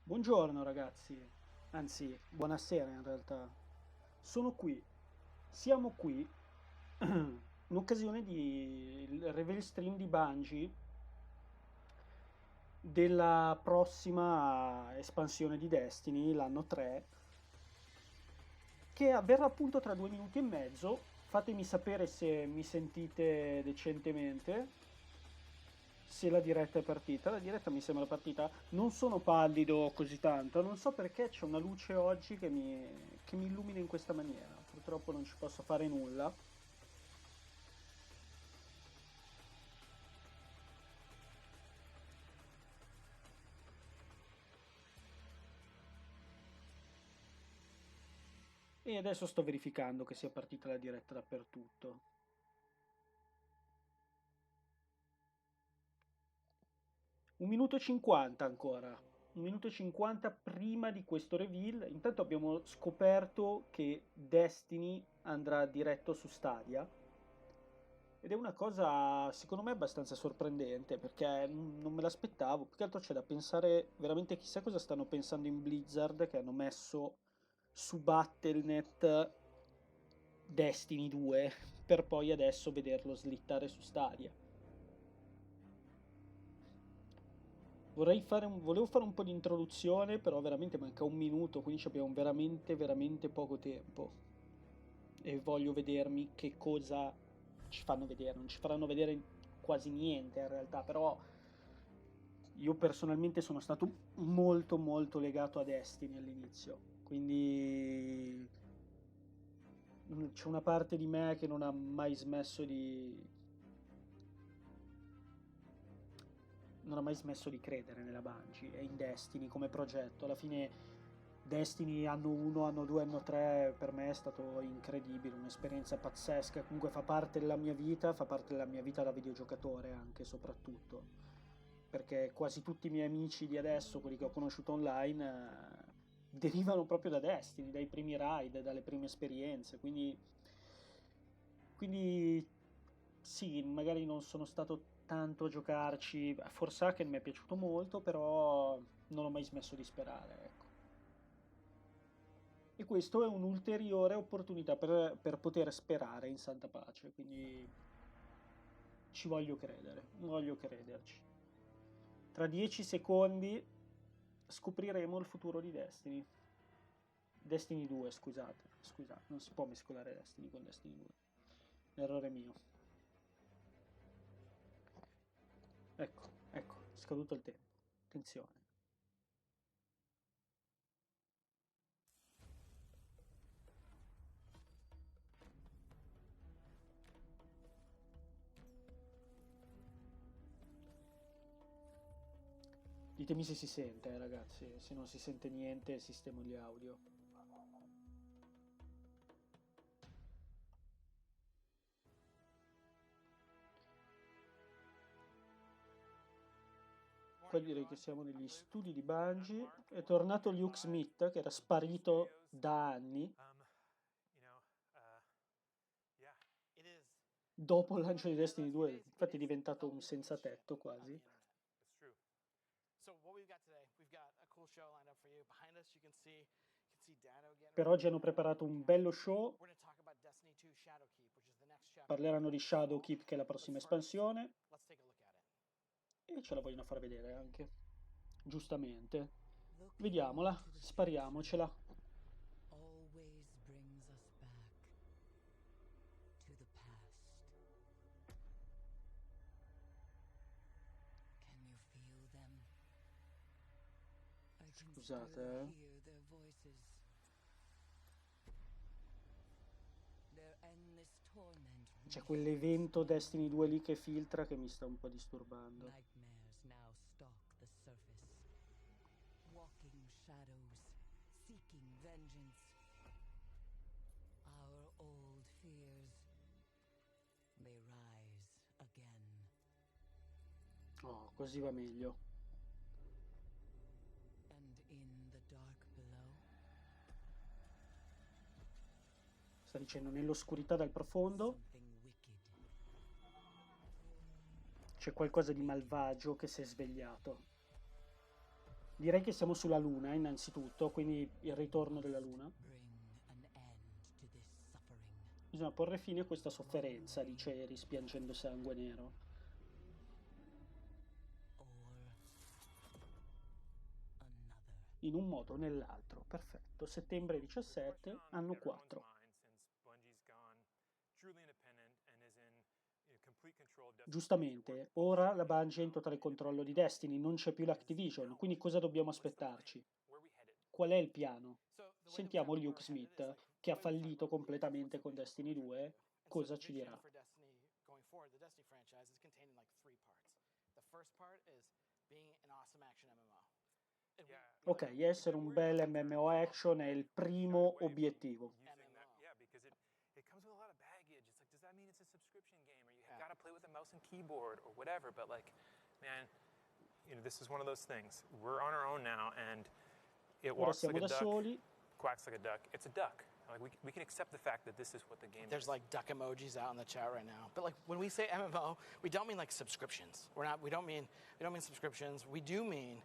Buongiorno ragazzi, anzi, buonasera in realtà. Sono qui, siamo qui, in occasione del reveal stream di Bungie della prossima espansione di Destiny, l'anno 3, che avverrà appunto tra 2 minuti e mezzo. Fatemi sapere se mi sentite decentemente, se la diretta è partita. La diretta mi sembra partita. Non sono pallido così tanto, non so perché c'è una luce oggi che mi illumina in questa maniera. Purtroppo non ci posso fare nulla. E adesso sto verificando che sia partita la diretta dappertutto. 1 minuto e 50 ancora. 1 minuto e 50 prima di questo reveal. Intanto abbiamo scoperto che Destiny andrà diretto su Stadia. Ed è una cosa, secondo me, abbastanza sorprendente perché non me l'aspettavo. Più che altro c'è da pensare veramente chissà cosa stanno pensando in Blizzard che hanno messo su Battle.net Destiny 2 per poi adesso vederlo slittare su Stadia. Volevo fare un po' di introduzione, però veramente manca 1 minuto, quindi ci abbiamo veramente, veramente poco tempo. E voglio vedermi che cosa ci fanno vedere. Non ci faranno vedere quasi niente in realtà, però io personalmente sono stato molto molto legato a Destiny all'inizio, quindi c'è una parte di me che non ha mai smesso di credere nella Bungie e in Destiny come progetto. Alla fine Destiny anno 1, anno 2, anno 3 per me è stato incredibile, un'esperienza pazzesca, comunque fa parte della mia vita, fa parte della mia vita da videogiocatore anche e soprattutto, perché quasi tutti i miei amici di adesso, quelli che ho conosciuto online, derivano proprio da Destiny, dai primi raid, dalle prime esperienze, quindi sì, magari non sono stato tanto a giocarci, forse che mi è piaciuto molto, però non ho mai smesso di sperare, ecco. E questo è un'ulteriore opportunità per poter sperare in santa pace, quindi ci voglio credere, voglio crederci. Tra 10 secondi scopriremo il futuro di Destiny. Destiny 2, scusate, non si può mescolare Destiny con Destiny 2. Errore mio. Ecco, ecco, è scaduto il tempo. Attenzione. Ditemi se si sente, ragazzi. Se non si sente niente, sistemo gli audio. Qua direi che siamo negli studi di Bungie. È tornato Luke Smith, che era sparito da anni, dopo il lancio di Destiny 2. Infatti è diventato un senza tetto quasi. Per oggi hanno preparato un bello show. Parleranno di Shadowkeep, che è la prossima espansione, e ce la vogliono far vedere anche. Giustamente. Vediamola, spariamocela. Scusate, eh. C'è quell'evento Destiny 2 lì che filtra che mi sta un po' disturbando. Oh, così va meglio. Sta dicendo nell'oscurità dal profondo c'è qualcosa di malvagio che si è svegliato. Direi che siamo sulla Luna, innanzitutto, quindi il ritorno della Luna. Bisogna porre fine a questa sofferenza, dice Eris, piangendo sangue nero. In un modo o nell'altro. Perfetto. Settembre 17, anno 4. Giustamente, ora la Bungie è in totale controllo di Destiny, non c'è più l'Activision, quindi cosa dobbiamo aspettarci? Qual è il piano? Sentiamo Luke Smith, che ha fallito completamente con Destiny 2, cosa ci dirà. Ok, essere un bel MMO action è il primo obiettivo. It comes with a lot of baggage. It's like, does that mean it's a subscription game, or you got to play with a mouse and keyboard, or whatever? But like, man, this is one of those things. We're on our own now, and it Ora walks like siamo a da duck, soli. quacks like a duck. It's a duck. Like we can accept the fact that this is what the game There's is. like duck emojis out in the chat right now. But like when we say MMO, we don't mean like subscriptions. We don't mean subscriptions. We do mean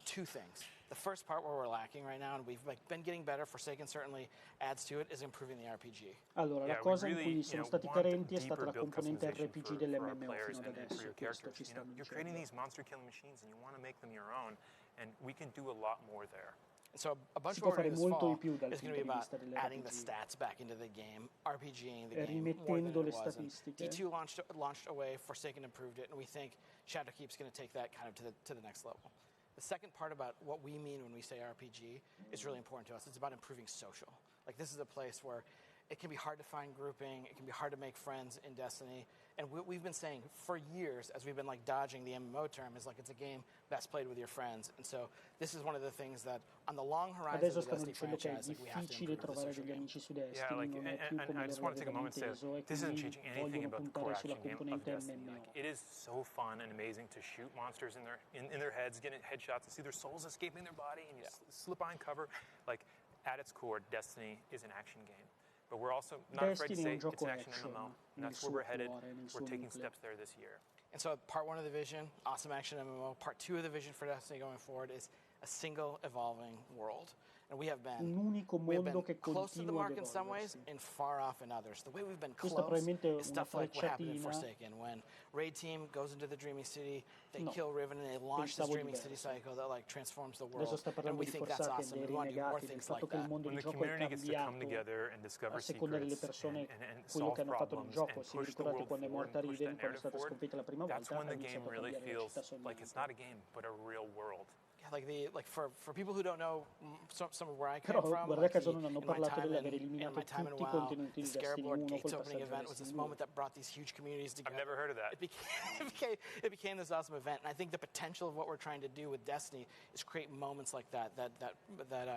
two things. The first part where we're lacking right now, and we've like been getting better, Forsaken certainly adds to it, is improving the RPG. Allora, la cosa in cui sono stati carenti è stata la componente RPG dell'MMO fino ad adesso, questo ci stanno You're creating dicendo. these monster killing machines, and you want to make them your own, and we can do a lot more there. And so a bunch Si of può what we're fare doing this molto di fall più dal is going punto to be di about vista adding the dell'RPG. stats back into the game, RPGing the game more than Rimettendo it le was. And statistiche. D2 launched away, Forsaken improved it, and we think Shadowkeep's going to take that kind of to the next level. The second part about what we mean when we say RPG is really important to us. It's about improving social. Like this is a place where it can be hard to find grouping, it can be hard to make friends in Destiny, and we've been saying for years, as we've been like dodging the MMO term, is like it's a game best played with your friends. And so this is one of the things that on the long horizon Adesso of the stanno Destiny dicendo che è franchise, like, we have to difficile improve the trovare social degli game. amici su Destiny, non è più come I just loro want to take a avevano moment to say, inteso e this isn't quindi changing anything vogliono about the core puntare sulla action game of componente Destiny. MMO. Like, it is so fun and amazing to shoot monsters in their heads, getting headshots, and see their souls escaping their body, and you slip behind cover. Like, at its core, Destiny is an action game. But we're also not afraid to Destiny è say un gioco it's an action action MMO, and nel that's where suo we're headed. cuore, nel We're suo taking nucleo. steps there this year. And so part one of the vision, awesome action MMO. Part two of the vision for Destiny going forward is a single evolving world. And we have been, Un unico mondo che close to the continua ad mark in some ways evolversi. and far off in others. The way we've been Questa close probabilmente è is una stuff like what happened in frecciatina. Forsaken. When Raid Team goes into the Dreaming City, they No, kill Riven and they launch this pensavo Dreaming City diverso. cycle that like transforms the Adesso world. sta And parlando we di think that's Forsaken, awesome. dei We want to do more Rinnegati, del things fatto like che il that. mondo When di the gioco è community gets to come cambiato together and discover a seconda delle secrets persone, and quello solve che hanno fatto nel problems gioco. and Se vi push the ricordate world quando è forward morta and push that Riven, quando è narrative stata forward, sconfitta la prima that's volta, when ha the game iniziato a really cambiare la città feels like it's not a game, but a real world. Yeah, like for people who don't know some of where I came Però from, guarda like caso non hanno in my parlato time dell'aver in eliminato my time in tutti i WoW, contenuti the di Scarab Destiny Lord 1 Gates col opening passaggio a event was this Destiny 2. moment that brought these huge communities together. I've never heard of that. It became this awesome event, and I think the potential of what we're trying to do with Destiny is create moments like that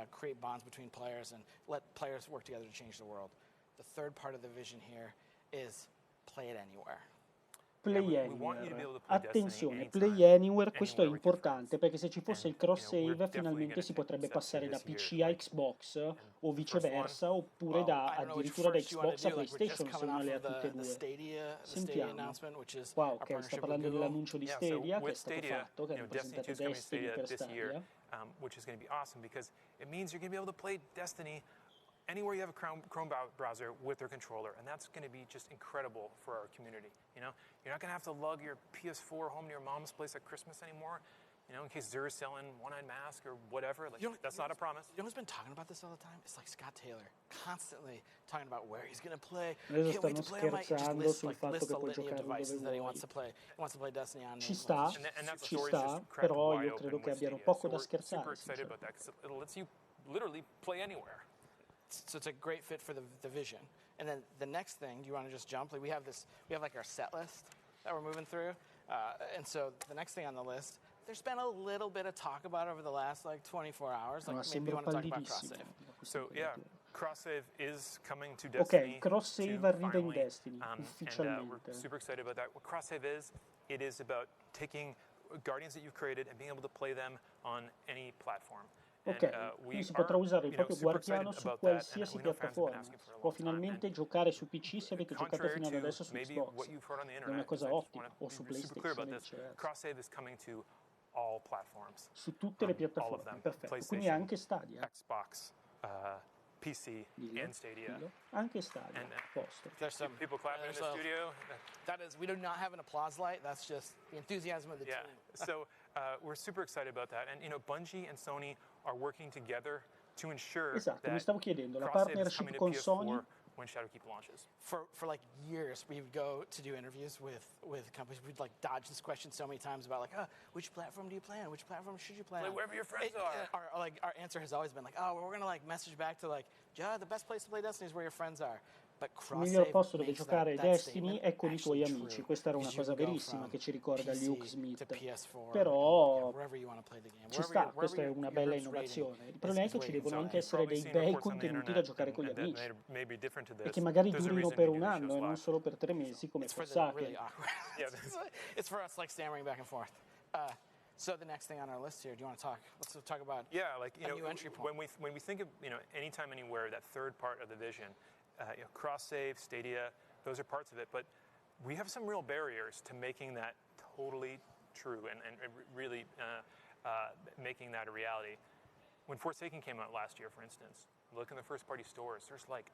create bonds between players and let players work together to change the world. The third part of the vision here is play it anywhere. Play we want you to be able to play Attenzione, Destiny Play Anywhere, questo è anywhere with your importante friends. perché se ci fosse il cross we're save definitely finalmente gonna si take potrebbe steps here passare da this year, PC a like, Xbox o first viceversa one, oppure da I don't know which addirittura da first you want Xbox to a do. Like we're just PlayStation se coming uno off le ha of tutte e the due. Stadia Sentiamo. announcement, which is Wow, our ok, sta partnership with parlando Google. dell'annuncio di Stadia che è with stato Stadia, fatto, che hanno Destiny 2 presentato is coming to Destiny Stadia per this year, Stadia. which is going to be awesome because it means you're going to be able to play Destiny anywhere you have a Chrome browser with their controller, and that's going to be just incredible for our community. You're not going to have to lug your PS4 home to your mom's place at Christmas anymore. In case Zura's selling One-Eyed Mask or whatever. Like, that's not a promise. You know who's been talking about this all the time? It's like Scott Taylor, constantly talking about where he's going to play. Adesso Can't wait to stanno play on my. Just scherzando lists, sul like, fatto lists che a puoi litany of giocare dove devices that he vuoi. wants to play. He wants to play Destiny on. Ci sta, And that ci story sta, just cracked però wide io credo open che with abbiano Stadia. poco So da we're scherzare. super excited about that because it lets you literally play anywhere. So it's a great fit for the vision. And then the next thing, do you want to just jump? Like we have like our set list that we're moving through. And so the next thing on the list, there's been a little bit of talk about over the last like 24 hours. Like maybe you want to talk about cross save. So yeah, cross save is coming to Destiny. Ok, cross save arriva in Destiny ufficialmente. And we're super excited about that. What cross save is, it is about taking Guardians that you've created and being able to play them on any platform. Ok, quindi si potrà usare il proprio guardiano su qualsiasi piattaforma. Può finalmente giocare su PC se avete giocato fino ad adesso su Xbox. È una cosa ottima, o su PlayStation, viceversa. Cross save is coming to all platforms. Su tutte le All of piattaforme, them. perfetto. Quindi PlayStation, anche Stadia. Xbox, PC, and Stadia. Dillo. Anche Stadia, And, a posto. There's some People clapping in the studio. That is, we do not have an applause light. That's just the enthusiasm of the Yeah. team. So we're super excited about that. And Bungie and Sony are working together to ensure Esatto, mi that stavo chiedendo, la cross-save is partnership coming to con PS4 Sony when Shadowkeep launches. For like years, we would go to do interviews with companies. We'd like dodge this question so many times about like, which platform do you play on? Which platform should you play on? Play wherever your friends are. Our answer has always been like, oh, we're gonna like message back to like, yeah, the best place to play Destiny is where your friends are. But il miglior cross-save posto dove makes giocare that Destiny statement è con i tuoi actually amici. true, Questa era una because you cosa can go verissima from che ci ricorda PC Luke to Smith. PS4, Però wherever you want to play the game. ci sta, questa è Wherever una your bella group's rating innovazione. Il problema è che where ci you can devono play. anche You've essere probably dei seen bei reports on the contenuti da internet giocare con gli that amici. may be different to this. E che magari There's a durino reason per we un do these anno shows e non live. solo per 3 mesi come It's for the Forsaken. really awkward. Yeah. It's for us like stammering back and forth. So the next thing on our list here, do you want to talk? Let's talk about Yeah, like a new entry point. when we think of anytime, anywhere, that third part of the vision, cross save, Stadia, those are parts of it. But we have some real barriers to making that totally true and really making that a reality. When Forsaken came out last year, for instance, look in the first-party stores. There's like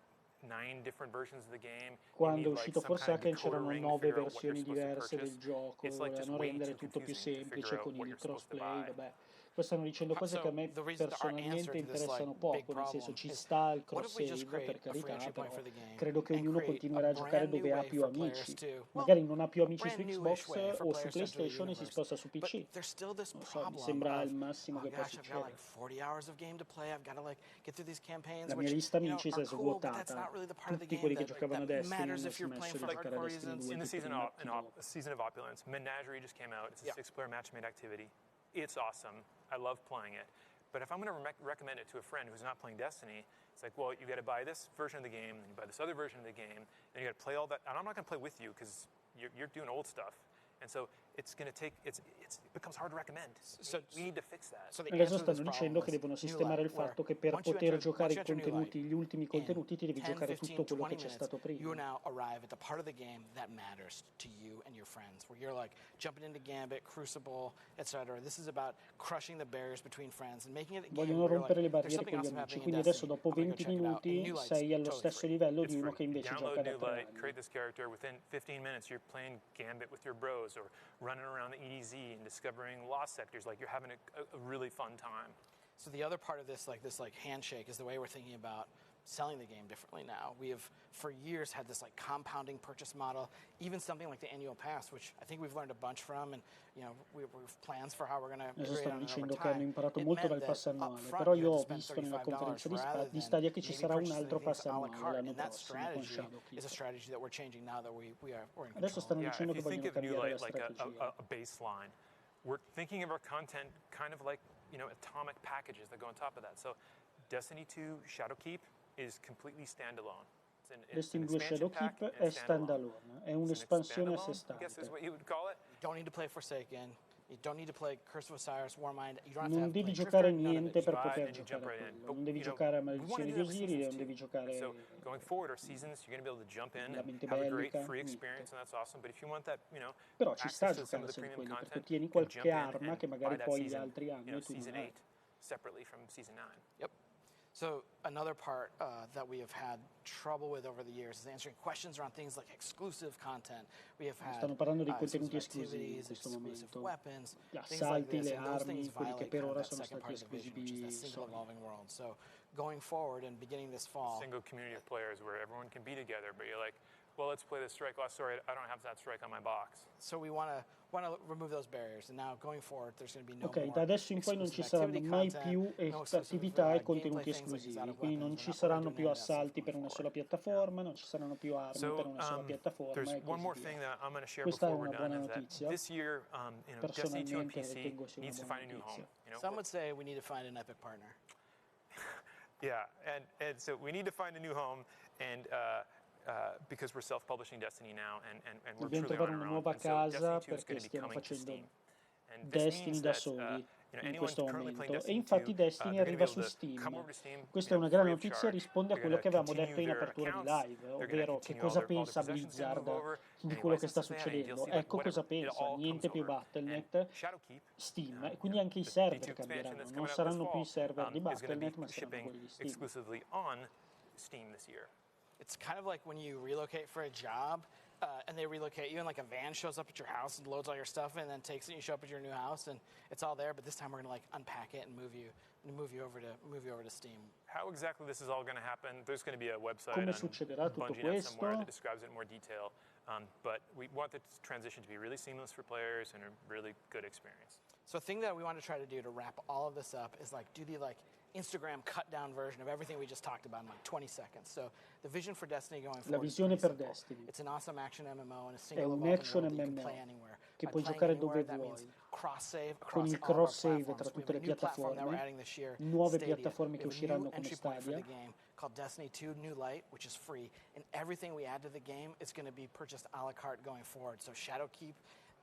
9 different versions of the game. Quando è uscito Forsaken c'erano 9 versioni diverse del gioco, volevano rendere tutto più semplice con il crossplay, vabbè. Poi stanno dicendo cose che a me personalmente interessano poco, nel senso ci sta il cross-save, per carità, però credo che ognuno continuerà a giocare dove ha più amici. Magari non ha più amici su Xbox o su PlayStation e si sposta su PC. Non so, mi sembra il massimo che può succedere. La mia lista amici si è svuotata. Tutti quelli che giocavano a Destiny hanno smesso di giocare a Destiny 2. In the season of Opulence, Menagerie just came out. It's a 6-player match-made activity. It's awesome. I love playing it. But if I'm going to recommend it to a friend who's not playing Destiny, it's like, well, you got to buy this version of the game, then you buy this other version of the game, and you got to play all that. And I'm not going to play with you because you're doing old stuff. And so it's going to take, it becomes hard to recommend. We need to fix that. Adesso stanno dicendo che devono sistemare il fatto che per poter giocare i contenuti, gli ultimi contenuti, ti devi giocare tutto quello che c'è stato prima. You now arrive at the part of the game that matters to you and your friends, where you're like jumping into Gambit, Crucible, etc. This is about crushing the barriers between friends and making it a game. Vogliono rompere le barriere con gli amici, quindi adesso dopo 20 minuti sei allo stesso livello di uno che invece gioca da 3 anni. Create this character within 15 minutes. You're playing Gambit with your bros or running around the EDZ and discovering lost sectors. Like you're having a really fun time. So the other part of this handshake is the way we're thinking about selling the game differently now. We have for years had this like compounding purchase model, even something like the annual pass, which I think we've learned a bunch from, and we have plans for how we're going to. Adesso stanno dicendo che hanno imparato molto dal pass annuale, però io ho visto nella conferenza di Stadia che ci sarà un altro pass annuale l'anno prossimo con Shadowkeep. Adesso stanno dicendo che vogliono cambiare la strategia. A baseline. We're thinking of our content kind of like atomic packages that go on top of that. So Destiny 2 Shadowkeep is completely standalone. Destiny 2 Shadowkeep è standalone, è un'espansione a sé stante. I guess is what you would call it. You don't need to play Forsaken. You don't need to play Curse of Osiris, Warmind. You don't have Non devi giocare niente per poter giocare a quello. Non devi giocare a Maledizione di Osiris, non devi giocare So going forward, our seasons, you're going to be able to jump in La and mente have a great bellica, free niente. experience, and that's awesome. But if you want that, Però ci sta a access to some of the giocarseli premium quelli, perché content, ottieni you can jump qualche in arma and che buy magari that poi gli season, altri hanno e tu season non hai. 8 separately from season 9. Yep. So another part that we have had trouble with over the years is answering questions around things like exclusive content. We have had Stanno parlando dei contenuti esclusivi in questo momento. Weapons, Gli things like assalti, this, le and those armi, things quelli che violate per kind of ora that sono second stati part of the vision, which is esclusivi that single Sony. evolving world. So going forward and beginning this fall, Single community of players where everyone can be together, but you're like, well, let's play this strike. Oh, sorry, I don't have that strike on my box. so we want to remove those barriers. And now going forward, there's going to be no Ok, more da adesso in poi non ci saranno mai più attività e contenuti esclusivi, quindi non ci saranno più assalti per una sola piattaforma, non ci saranno più armi per una sola piattaforma There's e one more così thing via. that I'm going to share Questa è before we're una done buona is that notizia. this year, Destiny 2 on Personalmente PC ritengo sia una needs to buona find a new home. notizia. Some would say we need to find an epic partner. Yeah, and so we need to find a new home, and because we're self-publishing Destiny now, and we're Dobbiamo truly trovare on una our own. nuova And so casa Destiny 2 is perché going to be stiamo coming to facendo Steam. And this Destiny means da that soli in questo momento, e infatti Destiny arriva su Steam. Questa è una gran notizia e risponde a quello che avevamo detto in apertura di live, ovvero che cosa pensa Blizzard di quello che sta succedendo. Ecco cosa pensa: niente più Battle.net, Steam, e quindi anche i server cambieranno, non saranno più i server di Battle.net ma saranno quelli di Steam. It's kind of like when you relocate for a job and they relocate you and like a van shows up at your house and loads all your stuff and then takes it and you show up at your new house and it's all there, but this time we're going to like unpack it and move you over to Steam. How exactly this is all going to happen, there's going to be a website Come on succederà tutto Bungie.net somewhere that questo? describes it in more detail, but we want the transition to be really seamless for players and a really good experience. So a thing that we want to try to do to wrap all of this up is like do the like Instagram cut down version of everything we just talked about in like 20 seconds. So the vision for Destiny going forward. La visione per Destiny It's an awesome action MMO and a è single un action MMO che puoi giocare dove vuoi, con il cross save tra tutte le piattaforme, nuove piattaforme che usciranno come Stadia. Called Destiny 2 New Light, which is free, and everything we add to the game is going to be purchased a la carte going forward. So Shadowkeep,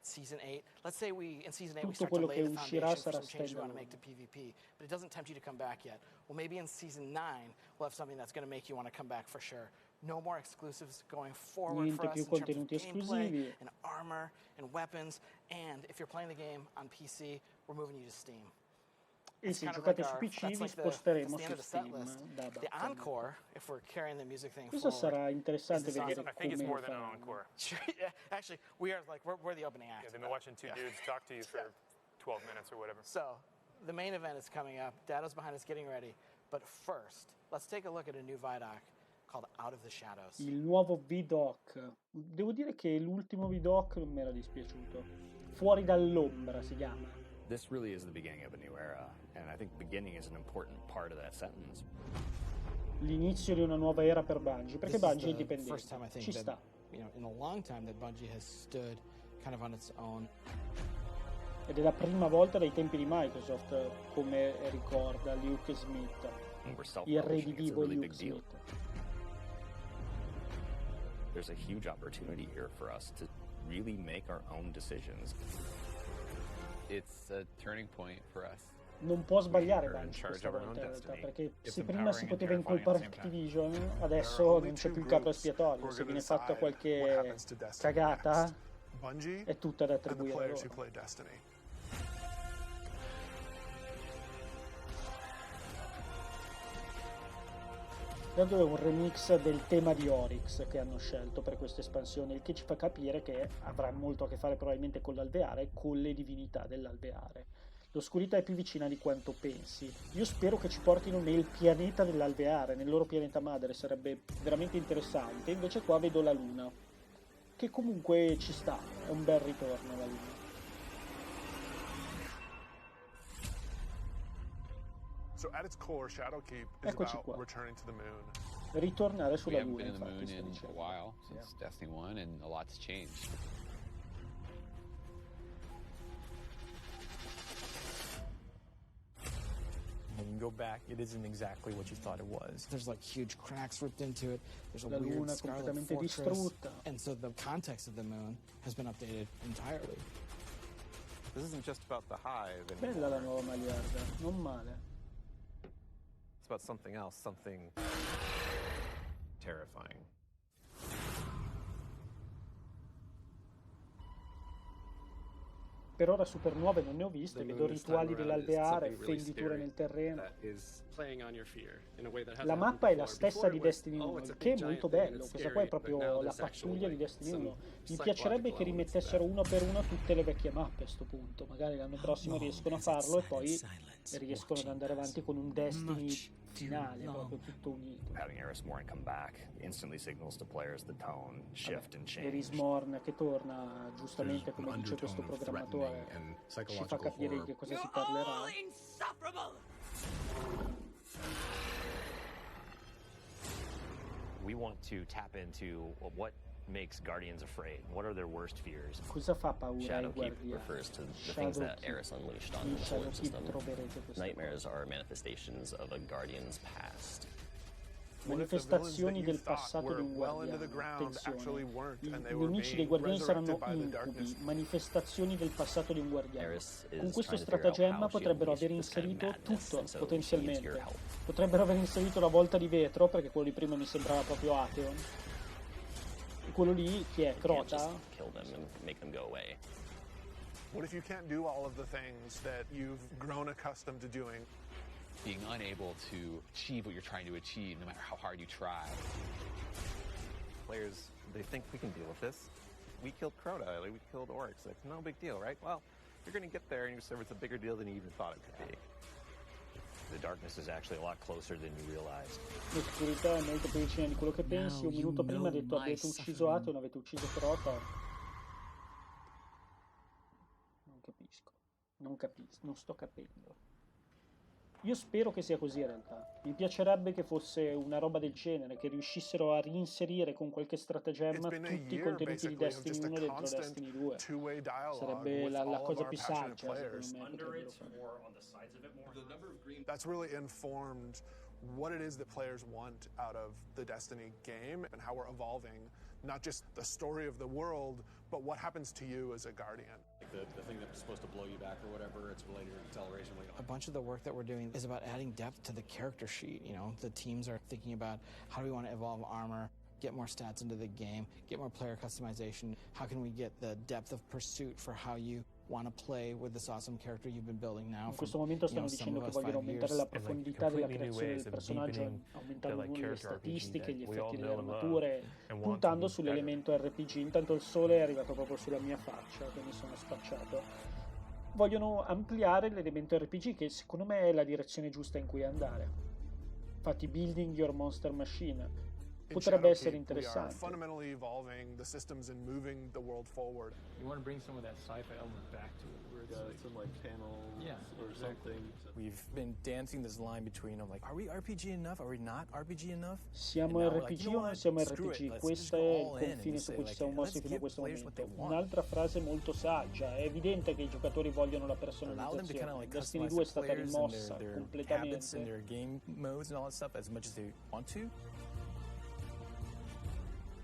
Season 8. Let's say in Season 8 we start to lay the foundation for some changes we want to make to PvP, but it doesn't tempt you to come back yet. Well, maybe in Season 9 we'll have something that's going to make you want to come back for sure. No more exclusives going forward for us in terms of gameplay and armor and weapons, and if you're playing the game on PC, we're moving you to Steam. E se giocate su PC vi sposteremo su Steam. The encore, if we're carrying the music thing Questo forward, sarà interessante vedere I think it's more come than an faranno. encore. yeah, actually, we are like we're the opening act. Yeah, they've been watching two dudes talk to you for 12 minutes or whatever. So, the main event is coming up. Dato's behind us getting ready. But first, let's take a look at a new Vidoc called Out of the Shadows. Il nuovo Vidoc. Devo dire che l'ultimo Vidoc non mi era dispiaciuto. Fuori dall'ombra si chiama. This really is the beginning of a new era, and I think beginning is an important part of that sentence. L'inizio di una nuova era per Bungie, perché Bungie è indipendente. Ci That, sta. in a long time that Bungie has stood kind of on its own. Ed è la prima volta dai tempi di Microsoft, come ricorda Luke Smith, il redivivo Luke Smith. There's a huge opportunity here for us to really make our own decisions. It's a turning point for us. Non può sbagliare Bungie questa volta in realtà, perché se prima si poteva incolpare Activision, adesso non c'è più il capo espiatorio. Se viene fatta qualche cagata, è tutta da attribuire a loro. Tanto è un remix del tema di Oryx che hanno scelto per questa espansione, il che ci fa capire che avrà molto a che fare probabilmente con l'alveare e con le divinità dell'alveare. L'oscurità è più vicina di quanto pensi. Io spero che ci portino nel pianeta dell'alveare, nel loro pianeta madre, sarebbe veramente interessante. Invece qua vedo la luna, che comunque ci sta, è un bel ritorno la luna. So at its core, Shadowkeep is Eccoci about qua. returning to the moon. Ritornare We sulla haven't luna, been in the infatti, moon sto in a dicendo. while since Destiny 1, and a lot's changed. When you go back, it isn't exactly what you thought it was. There's like huge cracks ripped into it. There's a La weird luna scarlet completamente fortress. distrutta. And so the context of the moon has been updated entirely. This isn't just about the hive Bella la anymore. nuova magliarda, non male. It's about something else, something terrifying. Per ora supernuove non ne ho viste, vedo rituali dell'alveare, fenditure nel terreno. La mappa è la stessa di Destiny 1, il che è molto bello. Questa qua è proprio la pattuglia di Destiny 1. Mi piacerebbe che rimettessero uno per uno tutte le vecchie mappe a sto punto. Magari l'anno prossimo riescono a farlo e poi riescono ad andare avanti con un Destiny finale, proprio tutto unito. Having Eris Morn come back instantly signals to players the tone, shift and change. Eris Morn che torna, giustamente come dice questo programmatore, ci fa capire di che cosa si parlerà. We want to tap into what makes Guardians afraid. What are their worst fears? Cosa fa paura ai Shadowkeep guardiani? refers to the things that Eris unleashed on the Solar System. Troverete queste Nightmares are manifestations of a Guardian's past. manifestazioni del passato di un guardiano. Attenzione, i nemici dei guardiani saranno incubi, manifestazioni del passato di un guardiano. Con questo stratagemma potrebbero aver inserito tutto, potenzialmente. Potrebbero aver inserito la volta di vetro, perché quello di prima mi sembrava proprio Atheon. E quello lì, chi è? Crota? What if you can't do all of the things that you've grown accustomed to doing? Being unable to achieve what you're trying to achieve, no matter how hard you try. Players, they think we can deal with this. We killed Crota, like we killed orcs, like no big deal, right? Well, you're gonna get there and you discover it's a bigger deal than you even thought it could be. The darkness is actually a lot closer than you realized. L'oscurità è molto più vicina di quello che pensi. Un minuto prima ha detto avete ucciso Atheon, avete ucciso Crota. Non capisco, non sto capendo. Io spero che sia così in realtà. Mi piacerebbe che fosse una roba del genere, che riuscissero a reinserire con qualche stratagemma tutti i contenuti di Destiny 1 dentro Destiny 2. Sarebbe la cosa più saggia, secondo me. That's really informed what it is that players want out of the Destiny game and how we're evolving, not just the story of the world, but what happens to you as a guardian. The thing that's supposed to blow you back or whatever, it's related to acceleration. A bunch of the work that we're doing is about adding depth to the character sheet. You know, the teams are thinking about how do we want to evolve armor, get more stats into the game, get more player customization. How can we get the depth of pursuit for how you want to play with this awesome character you've been building now? In questo momento stanno dicendo che vogliono aumentare la profondità della creazione del personaggio, aumentando le statistiche, gli effetti delle armature, puntando sull'elemento RPG. Intanto il sole è arrivato proprio sulla mia faccia, quindi sono spacciato. Vogliono ampliare l'elemento RPG, che secondo me è la direzione giusta in cui andare. Infatti, building your monster machine potrebbe essere interessante. Fundamentally evolving the systems and moving the world forward. You want to bring some of that sci-fi element back to it, where it's some like panels or something. We've been dancing this line between them, like, are we RPG enough? Are we not RPG enough? Siamo RPG o non siamo RPG? Questo è il confine su cui ci siamo mossi fino a questo momento. Un'altra frase molto saggia. È evidente che i giocatori vogliono la personalizzazione. Destiny 2 è stata rimossa completamente. And their game modes and all that stuff as much as they want to.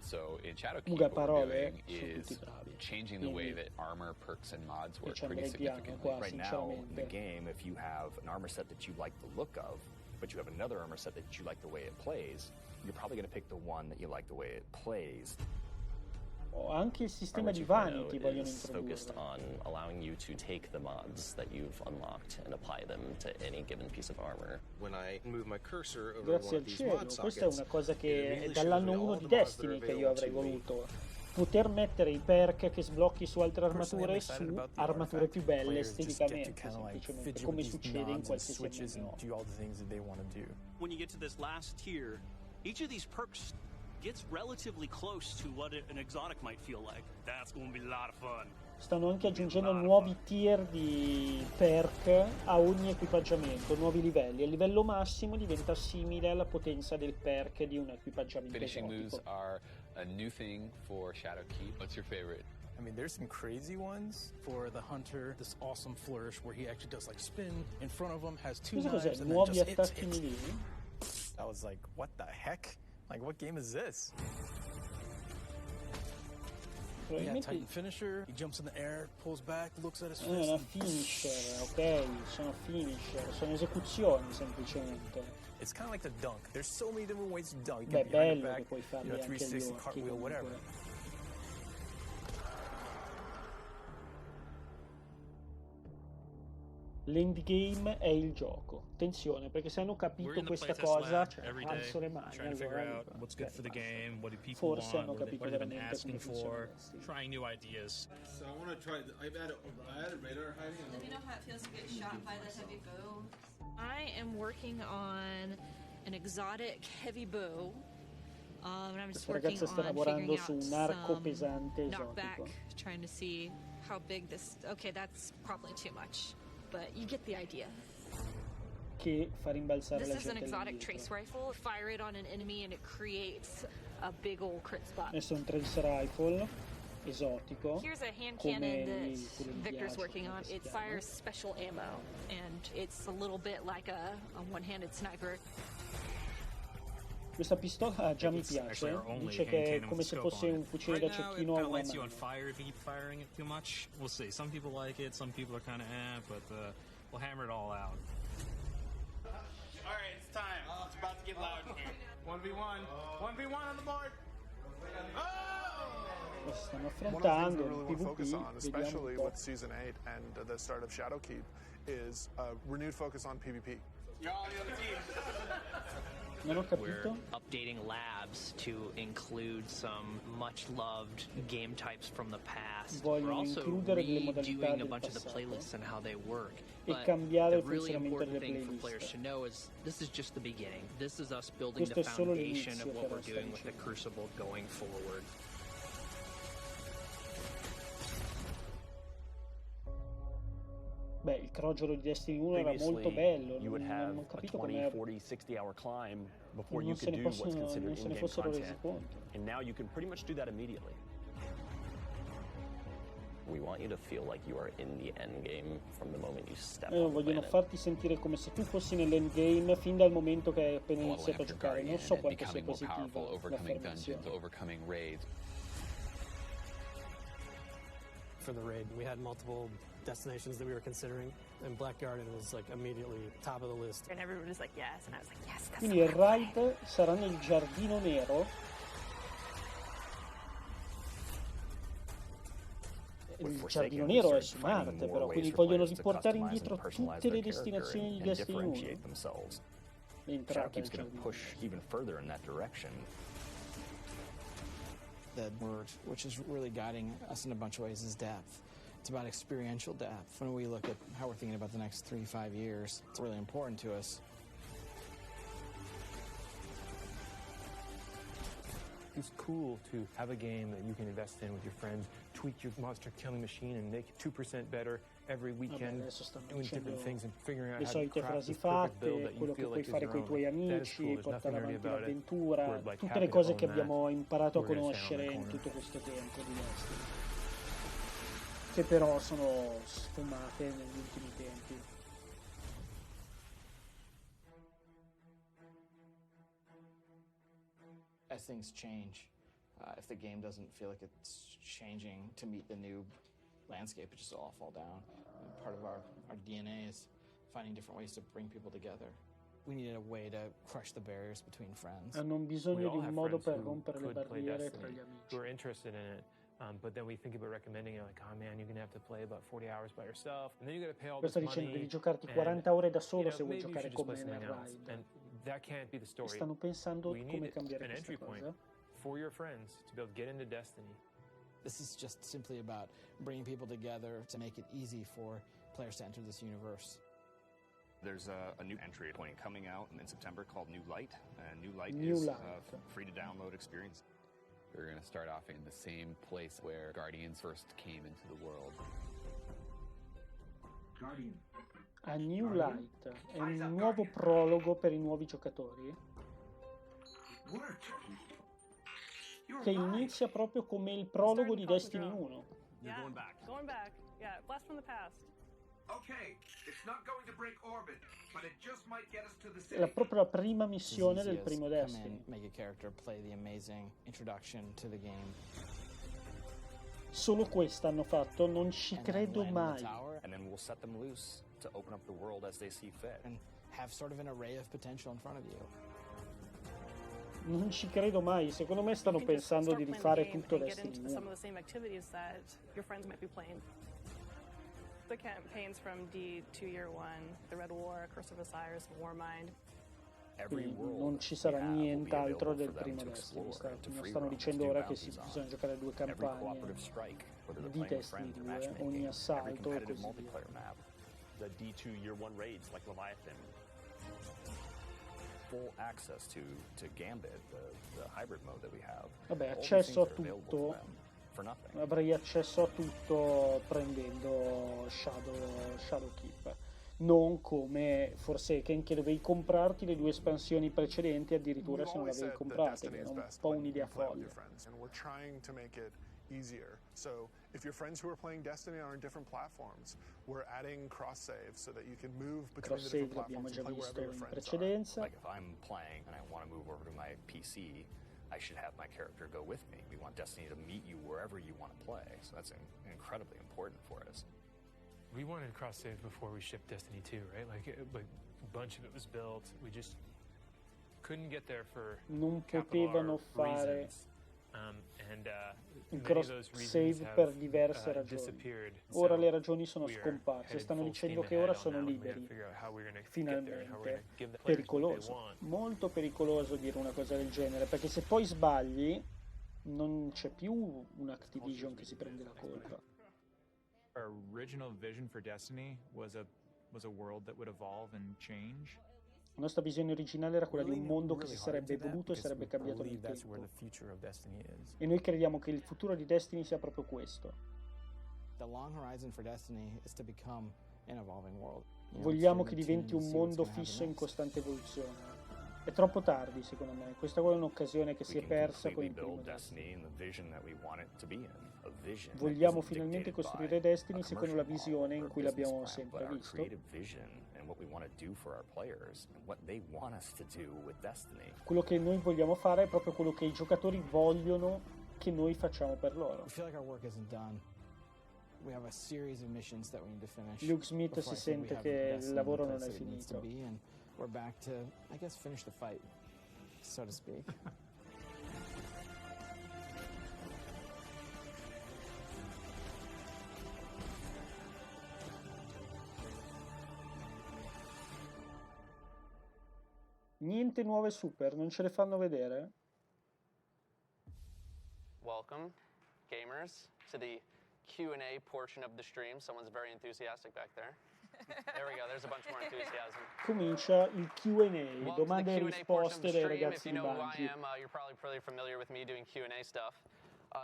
So in Shadowkeep, what we're doing is changing the way that armor, perks, and mods work pretty significantly. Right now, in the game, if you have an armor set that you like the look of, but you have another armor set that you like the way it plays, you're probably going to pick the one that you like the way it plays. Anche il sistema di vanity vogliono focused introdurre. on allowing you to take the mods that you've unlocked and apply them to any given piece of armor. When I move my cursor over Grazie one al of these cielo, mod questa è una sockets, cosa it che è immediately dall'anno shows me 1 all di the mods that Destiny are che io avrei available to me. voluto. Poter mettere i perk che sblocchi su altre armature su armature più belle esteticamente, semplicemente, come succede in qualsiasi MMO. When you get to this last tier, each of these perks gets relatively close to what an exotic might feel like. That's going to be a lot of fun. Stanno anche aggiungendo nuovi tier di perk a ogni equipaggiamento, nuovi livelli. Il livello massimo diventa simile alla potenza del perk di un equipaggiamento Finishing moves esotico. are a new thing for Shadowkeep. What's your favorite? I mean, there's some crazy ones. For the hunter, this awesome flourish where he actually does like spin in front of him, has two Cosa knives, cos'è? and then Nuovi just attacchi hits. melee? I was like, what the heck? Like, what game is this? Yeah, Titan finisher. He jumps in the air, pulls back, looks at his fist. Una finisher, ok, sono finisher, sono esecuzioni semplicemente. It's kind of like the dunk. There's so many different ways to dunk. You Beh, can be behind bello your che back, puoi farli anche agli 360, orchi cartwheel, whatever. comunque. L'endgame è il gioco. Attenzione, perché se hanno capito questa cosa, cioè, alzo le mani. Allora, forse hanno capito veramente come funziona. Trying new ideas. So I want to try. I added radar hiding. Let me know how it feels to get shot by the heavy bow. I am working on an exotic heavy bow. And I'm just Questa working ragazza sta on lavorando figuring su out un arco some pesante knockback, esotico. trying to see how big this. Okay, that's probably too much, but you get the idea. Che fa rimbalzare This la is an gente exotic all'indietro. trace rifle. Fire it on an enemy and it creates a big old crit spot. Adesso è un trace rifle esotico. Here's a hand come cannon that quelli di Victor's Diageo, working on. come si It chiama. fires special ammo, and it's a little bit like a one-handed sniper. Questa pistola già mi piace, dice che è come se fosse un fucile da cecchino a una mano. We'll see. Some people like it, some people are kind of but we'll hammer it all out. All right, it's time. It's about to get loud in here. 1v1. 1v1 on the board. Lo stanno One of the things we affrontando, really want to focus on, PvP, especially vediamo un with Season 8 and the start of Shadowkeep, is a renewed focus on PvP. You're all the other team. Non ho capito. Updating labs to include some much loved game types from the past. We're Vogliono also includere delle modalità redoing a del bunch of the passato playlists and how they work. e But cambiare the il really funzionamento important delle thing for players to playlist. know is this is just the beginning. This is us building Questo the è solo foundation l'inizio, of what però, we're sta doing with the dicendo. Crucible going forward. Beh, il crogiolo di Destiny 1 era molto bello, You would have non ho a capito 20, come 40, 60 hour climb before you non se could ne do what's possono- considered non se ne in-game fossero resi content. conto. And now you can pretty much do that immediately. We want you to feel like you are in the end game from the moment you step on the Vogliono planet. farti sentire come se tu fossi nell'endgame fin dal momento che hai appena Leveling iniziato a up your giocare. Non guardian so and quanto sia becoming more powerful, positiva overcoming dungeons, l'affermazione. overcoming raids. For the raid, we had multiple destinations that we were considering, and Black Garden was like immediately top of the list. And everyone was like, yes, and I was like, yes, that's Quindi il raid sarà nel giardino nero. Il giardino nero è su Marte, però, quindi vogliono riportare indietro tutte le destinazioni di Destiny 1. L'entrata nel Shadowkeep's going to giardino. push even further in that direction. The word, which is really guiding us in a bunch of ways, is depth. It's about experiential depth. When we look at how we're thinking about the next 3 to 5 years, it's really important to us. It's cool to have a game that you can invest in with your friends, tweak your monster killing machine and make it 2% better every weekend, adesso stanno doing dicendo different things and figuring out le how to solite craft frasi this perfect build fatte, that you quello che feel puoi like is fare your con i own. tuoi That is amici, cool. There's portare nothing nerdy avanti about it. l'avventura, We're, like, tutte happy le to cose own che that. abbiamo imparato a We're gonna stay on conoscere the in corner. tutto questo tempo di Destiny, che però sono sfumate negli ultimi tempi. As things change, if the game doesn't feel like it's changing to meet the new landscape, it just all fall down. And part of our DNA is finding different ways to bring people together. We needed a way to crush the barriers between friends. Hanno We bisogno all di un have modo friends per who rompere le could play barriere tra Destiny, gli amici. who are interested in it. But then we think about recommending it, like, oh man, you're gonna have to play about 40 hours by yourself, and then you gotta pay all Lo this sta money. dicendo, devi giocarti and, 40 ore da solo you know, se vuoi maybe you giocare should just con play me nel something else. raid. And that can't be the story. Stanno pensando We come need cambiare an questa entry point cosa. for your friends to be able to get into Destiny. This is just simply about bringing people together to make it easy for players to enter this universe. There's a new entry point coming out in September called New Light. And New Light New is Light. free to download experience. We're going to start off in the same place where Guardians first came into the world. A New Light è un nuovo prologo per i nuovi giocatori che inizia proprio come il prologo di Destiny 1. Yeah, going back. Yeah, blast from the past. Okay, it's not going to break orbit, but it just might get us to the È proprio la prima missione It's easy del as primo come Destiny. in, make a character, play the amazing introduction to the game. Solo questa hanno fatto, non ci And then credo land in the mai. tower And then we'll set them loose to open up the world as they see fit. and have sort of an array of potential in front of you. Non ci credo mai, secondo me stanno You can just pensando start di playing the rifare game tutto and get Destiny into some 1. of the same activities that your friends might be playing. The campaigns from D to Year One, the Red War, Curse of Osiris, Warmind. Quindi non ci sarà nient'altro del primo Destiny. Stanno dicendo ora che bisogna giocare 2 campagne di Destiny 2, ogni assalto e così via. The D2 Year 1 raids like Leviathan. Full access to Gambit, the hybrid mode that we have. Vabbè, All these accesso a things are available to tutto. them for nothing. Avrei accesso a tutto prendendo Shadowkeep. Non come Forsaken, che dovevi comprarti le 2 espansioni precedenti addirittura se non le avevi comprate, che è un po' un'idea folle. And we're trying to make it easier. So if your friends who are playing Destiny are on different platforms, we're adding cross save so that you can move between the different platforms and play wherever your friends are. Like if I'm playing and I want to move over to my PC, I should have my character go with me. We want Destiny to meet you wherever you want to play, so that's incredibly important for us. We wanted cross-save before we shipped Destiny 2, right? Like a bunch of it was built. We just couldn't get there for non potevano fare and il cross-save per diverse ragioni. Ora le ragioni sono scomparse, stanno dicendo che ora sono liberi, finalmente. Pericoloso, molto pericoloso dire una cosa del genere, perché se poi sbagli non c'è più un Activision che si prende la colpa. Our original vision for Destiny was a world that would evolve and change. La nostra visione originale era quella di un mondo che si sarebbe evoluto e sarebbe cambiato nel tempo. E noi crediamo che il futuro di Destiny sia proprio questo. Vogliamo che diventi un mondo fisso in costante evoluzione. È troppo tardi, secondo me. Questa è un'occasione che si è persa con il primo Destiny. Vogliamo finalmente costruire Destiny secondo la visione in cui l'abbiamo sempre visto. Quello che noi vogliamo fare è proprio quello che i giocatori vogliono che noi facciamo per loro. Luke Smith si sente che il lavoro non è finito. We're back to, I guess, finish the fight, so to speak. Niente nuove super, non ce le fanno vedere? Welcome, gamers, to the Q&A portion of the stream. Someone's very enthusiastic back there. There we go, there's a bunch more enthusiasm. Comincia il Q&A, domande e risposte dai ragazzi di Bungie. You're probably pretty familiar with me doing Q&A stuff.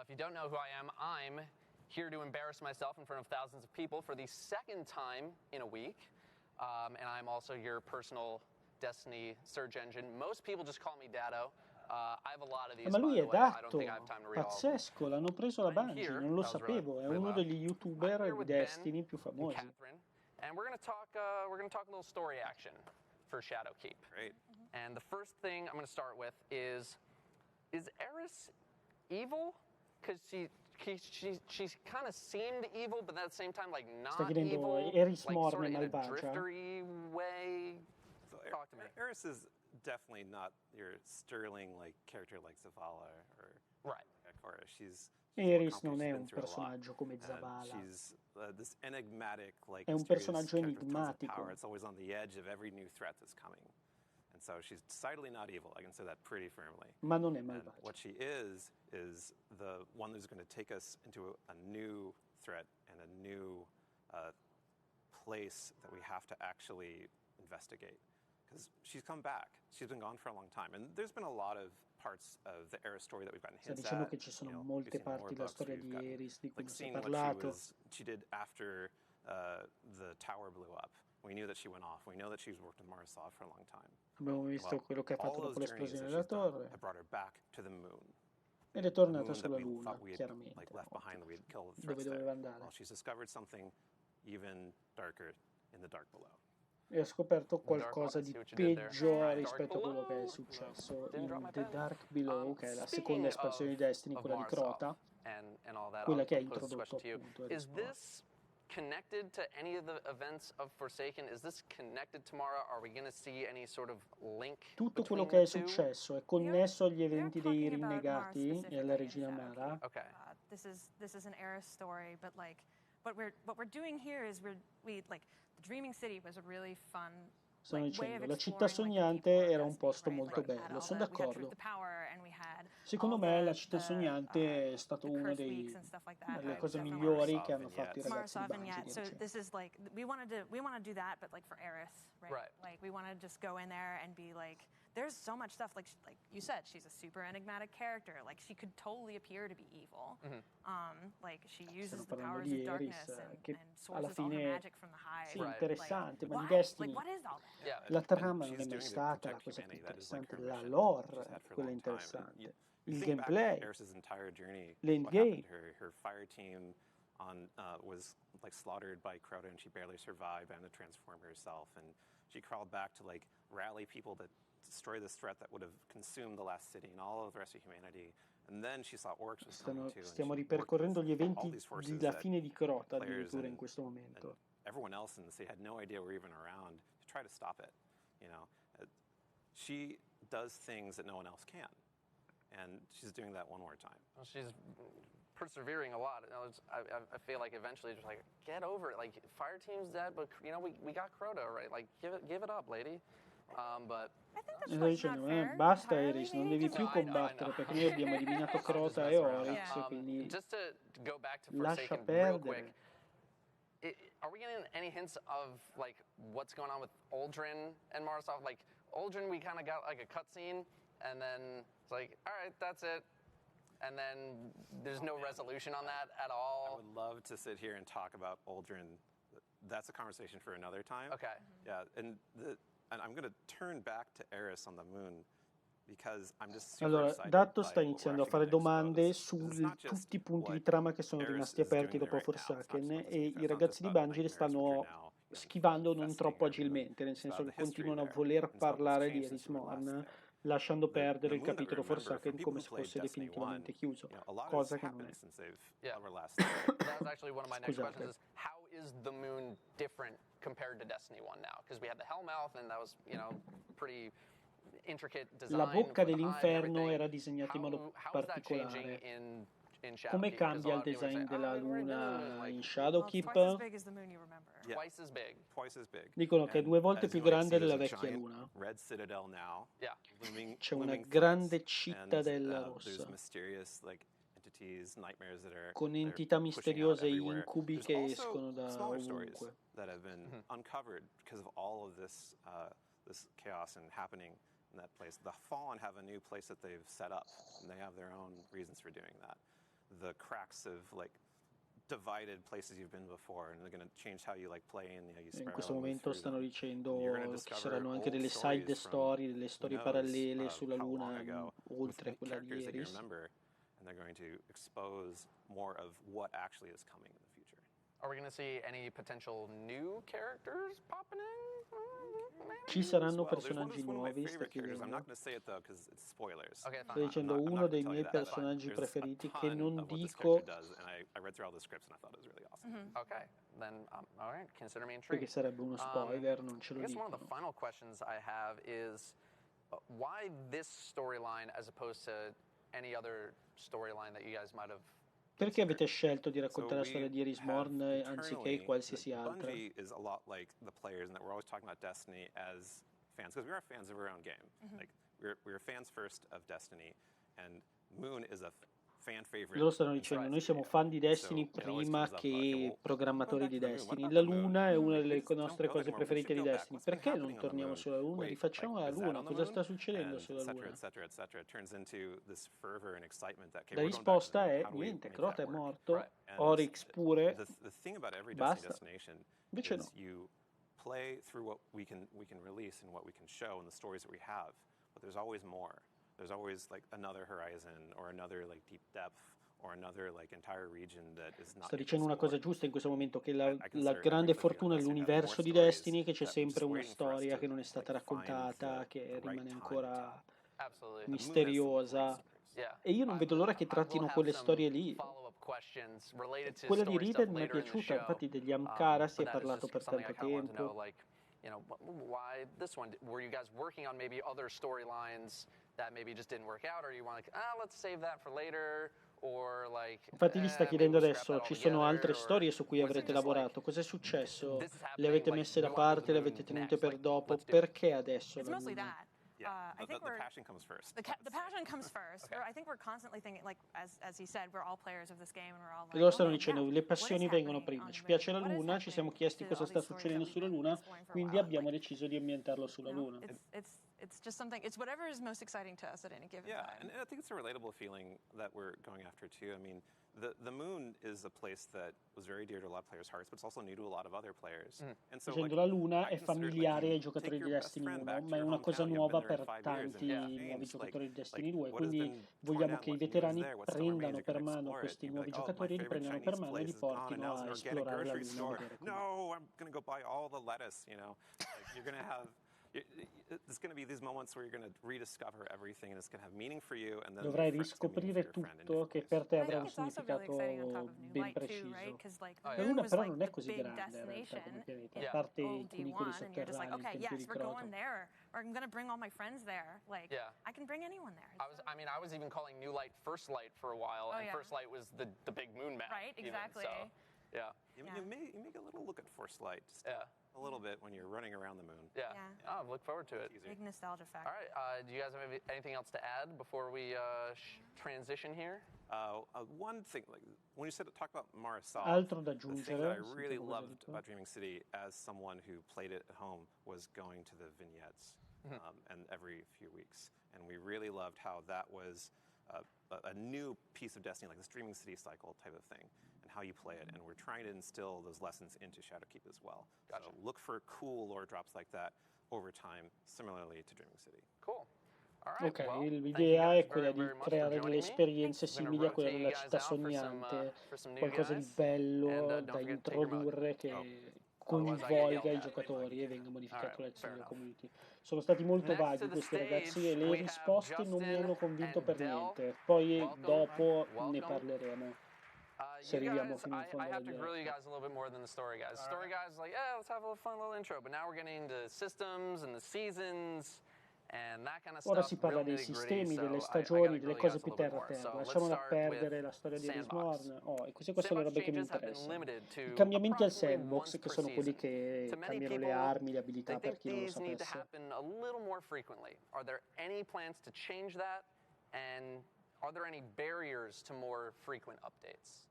If you don't know who I am, I'm here to embarrass myself in front of thousands of people for the second time in a week. And I'm also your personal Destiny search engine. Most people just call me Dado. I have a lot of these, Ma lui è Datto, pazzesco, l'hanno preso la Bungie, non lo sapevo, è uno degli youtuber di Destiny più famosi. And we're gonna talk a little story action for Shadowkeep. Great. And the first thing I'm gonna start with is Eris evil? Because she kind of seemed evil, but at the same time like not evil. Eris like Morn sort of in a malvagia. driftery way. So Talk to me. Eris is definitely not your sterling like character like Zavala or Akora. She's Eris non è un personaggio come Zavala. This enigmatic, like, è un personaggio enigmatico. It's always on the edge of every new threat that's coming. And so she's decidedly not evil. I can say that pretty firmly. Ma non è malvagia. What she is the one who's going to take us into a new threat and a new place that we have to actually investigate. Because she's come back. She's been gone for a long time. And there's been a lot of parts of the Eris story that we've gotten hints diciamo at. Che ci sono molte parti della storia di Eris di cui non si è parlato. She did after the tower blew up. We knew that she went off. We know that she's worked with Marisov for a long time. Abbiamo visto quello che ha fatto dopo l'esplosione della torre. I brought her back to the moon. Ed è tornata sulla Luna, chiaramente. Dove doveva andare. Well, she's discovered something even darker in the dark below. E ha scoperto qualcosa di peggio rispetto a quello che è successo in The Dark Below, che è la seconda espansione di Destiny, quella di Crota, quella che ha introdotto appunto il connected to any of the events of Forsaken? Is this connected to Mara? Are we going to see any sort of link? Tutto quello che è successo è connesso agli eventi dei rinnegati e alla regina Mara. Okay. This is an Eris story, but like what we're doing here is we like the Dreaming City was a really fun. Stanno dicendo, la città sognante era un posto molto bello, sono d'accordo. Secondo me la città sognante è stato una delle cose migliori che hanno fatto i ragazzi di Bungie. So this is like we want to do that, but like for Eris, right? Like we want to just go in there and be like, there's so much stuff. Like you said, she's a super enigmatic character. Like she could totally appear to be evil. Like she uses the powers of darkness and sources all her magic from the hive. Sì, interessante, ma di Destiny la trama non è mai stata la cosa più interessante, la lore è quella interessante. il gameplay, Eris's entire journey, l'endgame. Her fire team was like slaughtered by Crota, and she barely survived and to transform herself, and she crawled back to like rally people to destroy this threat that would have consumed the last city and all of the rest of humanity. And then she saw orcs was coming too. Stiamo ripercorrendo gli eventi della fine di Crota addirittura in questo momento. Everyone else in the city had no idea we're even around to try to stop it. You know, she does things that no one else can, and she's doing that one more time. Well, she's persevering a lot. I feel like eventually just like get over it. Like fire team's dead, but you know we got Crota, right? Like give it up, lady. But e lei dicendo basta Eris, non devi più combattere perché noi abbiamo eliminato Crota e Oryx, quindi just to go back to lascia Forsaken real perdere. quick, are we getting any hints of like what's going on with Uldren and Marsov? Like Uldren, we kind of got like a cutscene, and then it's like, all right, that's it. And then there's no resolution on that at all. I would love to sit here and talk about Uldren. That's a conversation for another time. Okay. Yeah, and I'm going to turn back to Eris on the moon because I'm just super Allora, excited Datto by sta what we're iniziando a actually fare gonna domande expose. This is su not just tutti i punti di what trama che sono Eris rimasti is doing aperti dopo right now. It's Forsaken not just e what's i ragazzi di about Bungie li nightmares, which stanno are now, schivando non infesting troppo her. agilmente, nel It's senso about che the history continuano a there. voler It's about what's parlare di changed since we were last Erismorn, there. lasciando perdere il moon that we capitolo remember, Forsaken for people come who se played fosse Destiny 1, definitivamente chiuso, a lot of cosa this che non è. happened since they've Yeah. ever last That was actually one of my next Scusate. questions: is how is the moon different compared to Destiny 1 now? Because we had the Hellmouth, and that was pretty intricate design. La bocca with the eye and everything. era disegnata in modo How is that changing particolare. in Shadowkeep? Come Because a cambia il lot of people design say, della we're a new luna moon, like, in Well, Shadowkeep? it's twice as big as the moon you remember. Yeah. twice as big. Twice as big. Dicono che è And 2 volte as più you might grande see, della there's a vecchia giant luna. red citadel now. Yeah. C'è una looming grande threats, cittadella and rossa there's mysterious like entities, nightmares that are con that are entità pushing out misteriose e everywhere. incubi There's che also escono da smaller stories ovunque. that have been uncovered because of all of this this chaos and happening in that place. The Fallen have a new place that they've set up, and they have their own reasons for doing that. The cracks of like divided places you've been before, and they're going to change how you like play and how you In sparrow questo and move momento through stanno them. dicendo You're gonna che discover saranno anche old delle side stories story, from delle who storie knows, parallele sulla how long luna, ago, oltre with quella di characters that you Eris. remember, and they're going to expose more of what actually is coming in the future. Are we going to see any potential new characters popping in? Ci saranno Well, there's personaggi one of my nuovi, sta favorite characters. I'm chiedendo. not going to say it though because it's spoilers. Okay, Sto fine. dicendo I'm not uno dei gonna tell miei you that. That's fine. personaggi There's a preferiti che ton non of what this dico character does, and I read through all the scripts and I thought it was really awesome. Okay, then all right, consider me perché intrigued. sarebbe uno spoiler, non ce I lo guess one of the dicono. final questions I have is why this storyline as opposed to any other storyline that you guys might have. Perché avete scelto di raccontare la So storia di we Erismorn have anziché internally, qualsiasi altra? Bungie is a lot like the players in that we're always talking about Destiny as fans, because we are fans of our own game. Like we're fans first of Destiny, and Moon is a fan favorite. Loro stanno dicendo, noi siamo fan di Destiny prima che programmatori di Destiny. La Luna è una delle nostre cose preferite di Destiny. Perché non torniamo sulla Luna? Rifacciamo la Luna. Cosa sta succedendo sulla Luna? La risposta è niente, Crota è morto, Oryx pure, basta. Invece no. You play through what we can release and what we can show and the stories that we have, but there's always more. There's always like another horizon or another like deep depth or another like entire region that is not. Sta dicendo una cosa giusta in questo momento, che la grande fortuna dell'universo di Destiny è che c'è sempre una storia che non è stata raccontata, che rimane ancora misteriosa. E io non vedo l'ora che trattino quelle storie lì. Quella di Riven mi è piaciuta, infatti degli Amkara si è parlato per tanto tempo. Why this one? Were you guys working on maybe other storylines that maybe just didn't work out, or you want let's save that for later, or like? Infatti gli sta chiedendo adesso, ci sono altre storie su cui avrete lavorato, cos'è successo? Le avete messe da parte, le avete tenute per dopo, perché adesso? It's mostly that. I think the passion comes first. The passion comes first. Okay. I think we're constantly thinking, like as he said, we're all players of this game, and we're all like. Loro stanno dicendo, le passioni vengono prima. Ci piace la Luna, ci siamo chiesti cosa sta succedendo sulla Luna, quindi abbiamo deciso di ambientarlo sulla Luna. It's just something. It's whatever is most exciting to us at any given time. Yeah, and I think it's a relatable feeling that we're going after too. I mean, The moon is a place that was very dear to a lot of players' hearts, but it's also new to a lot of other players. And so, Dicendo la luna è familiare ai giocatori di Destiny 1, ma è una cosa nuova per tanti nuovi giocatori di Destiny 2, quindi vogliamo che i veterani prendano per mano questi nuovi giocatori, li prendano per mano e li portino a esplorare la luna. No, I'm going to go buy all the lettuce, you know. Like, you're going to have... There's going to be these moments where you're going to rediscover everything and it's going to have meaning for you and then dovrai riscoprire tutto che per te avrà un significato ben preciso. La luna però non è così grande in realtà come pianeta, a parte i cunicoli sotterranei, il tempio di Croto. Or I'm going to bring all my friends there. Like, I can bring anyone there. I was even calling New Light First Light for a while, and First Light was the big moon map. Right, exactly. Even, so, yeah. You may get a little look at First Light. A little bit when you're running around the moon. Yeah. Oh, look forward to it. Big nostalgia factor. All right. Do you guys have anything else to add before we transition here? One thing, like when you talk about Marisol, altro da the thing aggiungere, that I really loved about Dreaming City as someone who played it at home was going to the vignettes and every few weeks. And we really loved how that was a new piece of Destiny, like the Dreaming City cycle type of thing, and how you play it. And we're trying to instill those lessons into Shadowkeep as well. Gotcha. So look for cool lore drops like that over time, similarly to Dreaming City. Cool. Right, ok, l'idea è quella di creare delle esperienze simili a quella della città sognante, qualcosa di bello da introdurre che coinvolga i giocatori e venga modificato all'interno della community. Sono stati molto vaghi questi ragazzi e le risposte non mi hanno convinto per niente. Poi dopo ne parleremo. Se arriviamo fino in fondo. I have to grill you guys a little bit more than the story guys. The story guys are like, yeah, let's have a fun little intro. But now we're getting into systems and the seasons. Ora si parla dei sistemi, delle stagioni, delle cose più terra-terra. Lasciamola perdere la storia di Erismorn. E queste sono le robe che mi interessano. I cambiamenti al sandbox, che sono quelli che cambiano le armi, le abilità per chi non lo sapesse. Are there any plans to change that? And are there any barriers to more frequent updates?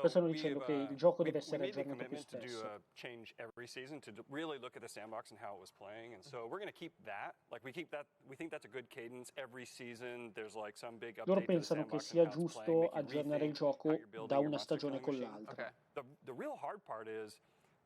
Stanno dicendo che il gioco deve essere aggiornato più spesso. Change every season to really look at the sandbox and how it was playing, and so we're going to keep that. Like we think that's a good cadence every season. There's like some big update. Loro pensano che sia giusto aggiornare il gioco da una stagione con l'altra. The real hard part is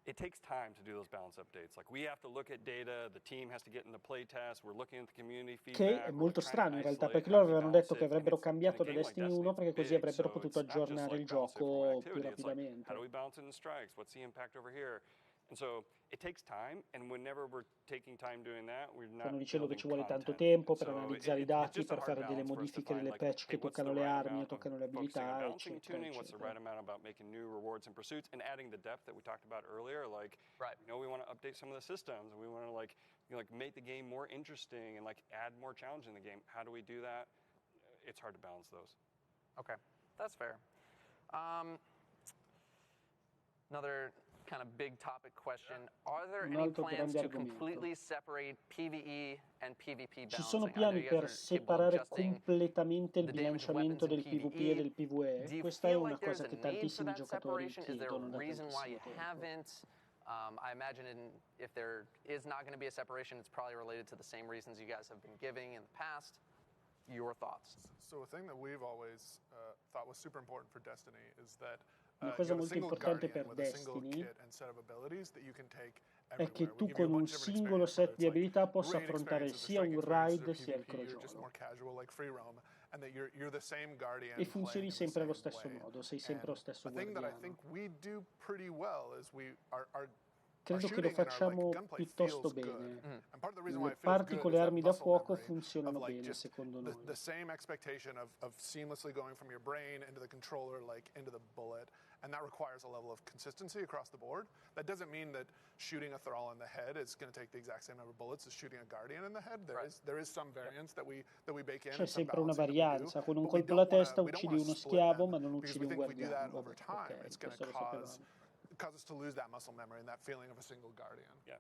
it takes time to do those balance updates. Like we have to look at data, the team has to get in the play test, we're looking at the community feedback. Che è molto strano in realtà, perché loro avevano detto che avrebbero cambiato da Destiny 1 perché così avrebbero potuto aggiornare il gioco più rapidamente. How do we balance in the strikes? What's the impact over here? And so it takes time, and whenever we're taking time doing that, we're not. Stanno dicendo che ci vuole tanto tempo per analizzare i dati, per fare delle modifiche delle patch che toccano le armi, toccano le abilità, eccetera, what's the right amount about making new rewards and pursuits and adding the depth that we talked about earlier? Like, you know, we want to update some of the systems, and we want to like make the game more interesting and like add more challenge in the game. How do we do that? It's hard to balance those. Okay, that's fair. Another kind of big topic question. Are there any plans to completely separate PvE and PvP balancing? Ci sono piani per separare completamente il bilanciamento del PvP e del PvE? Questa è una cosa che tantissimi giocatori chiedono da tantissimo tempo. I imagine if there is not going to be a separation, it's probably related to the same reasons you guys have been giving in the past. Your thoughts? So a thing that we've always thought was super important for Destiny is that una cosa molto importante per Destiny è che tu con un singolo set di abilità possa affrontare sia un raid sia il crogiolo e funzioni sempre allo stesso modo, sei sempre lo stesso guardiano. Credo che lo facciamo piuttosto bene. Le parti con le armi da fuoco funzionano bene, secondo noi. The same expectation of seamlessly going from your brain into the controller, like into the bullet, and that requires a level of consistency across the board. That doesn't mean that shooting a Thrall in the head is going to take the exact same number of bullets as shooting a Guardian in the head. There is some variance that we bake in. C'è sempre una varianza. Con un colpo alla testa uccidi uno schiavo, ma non uccidi un guardiano. Ok, questo lo sapevamo. Cause us to lose that muscle memory and that feeling of a single guardian. Yeah,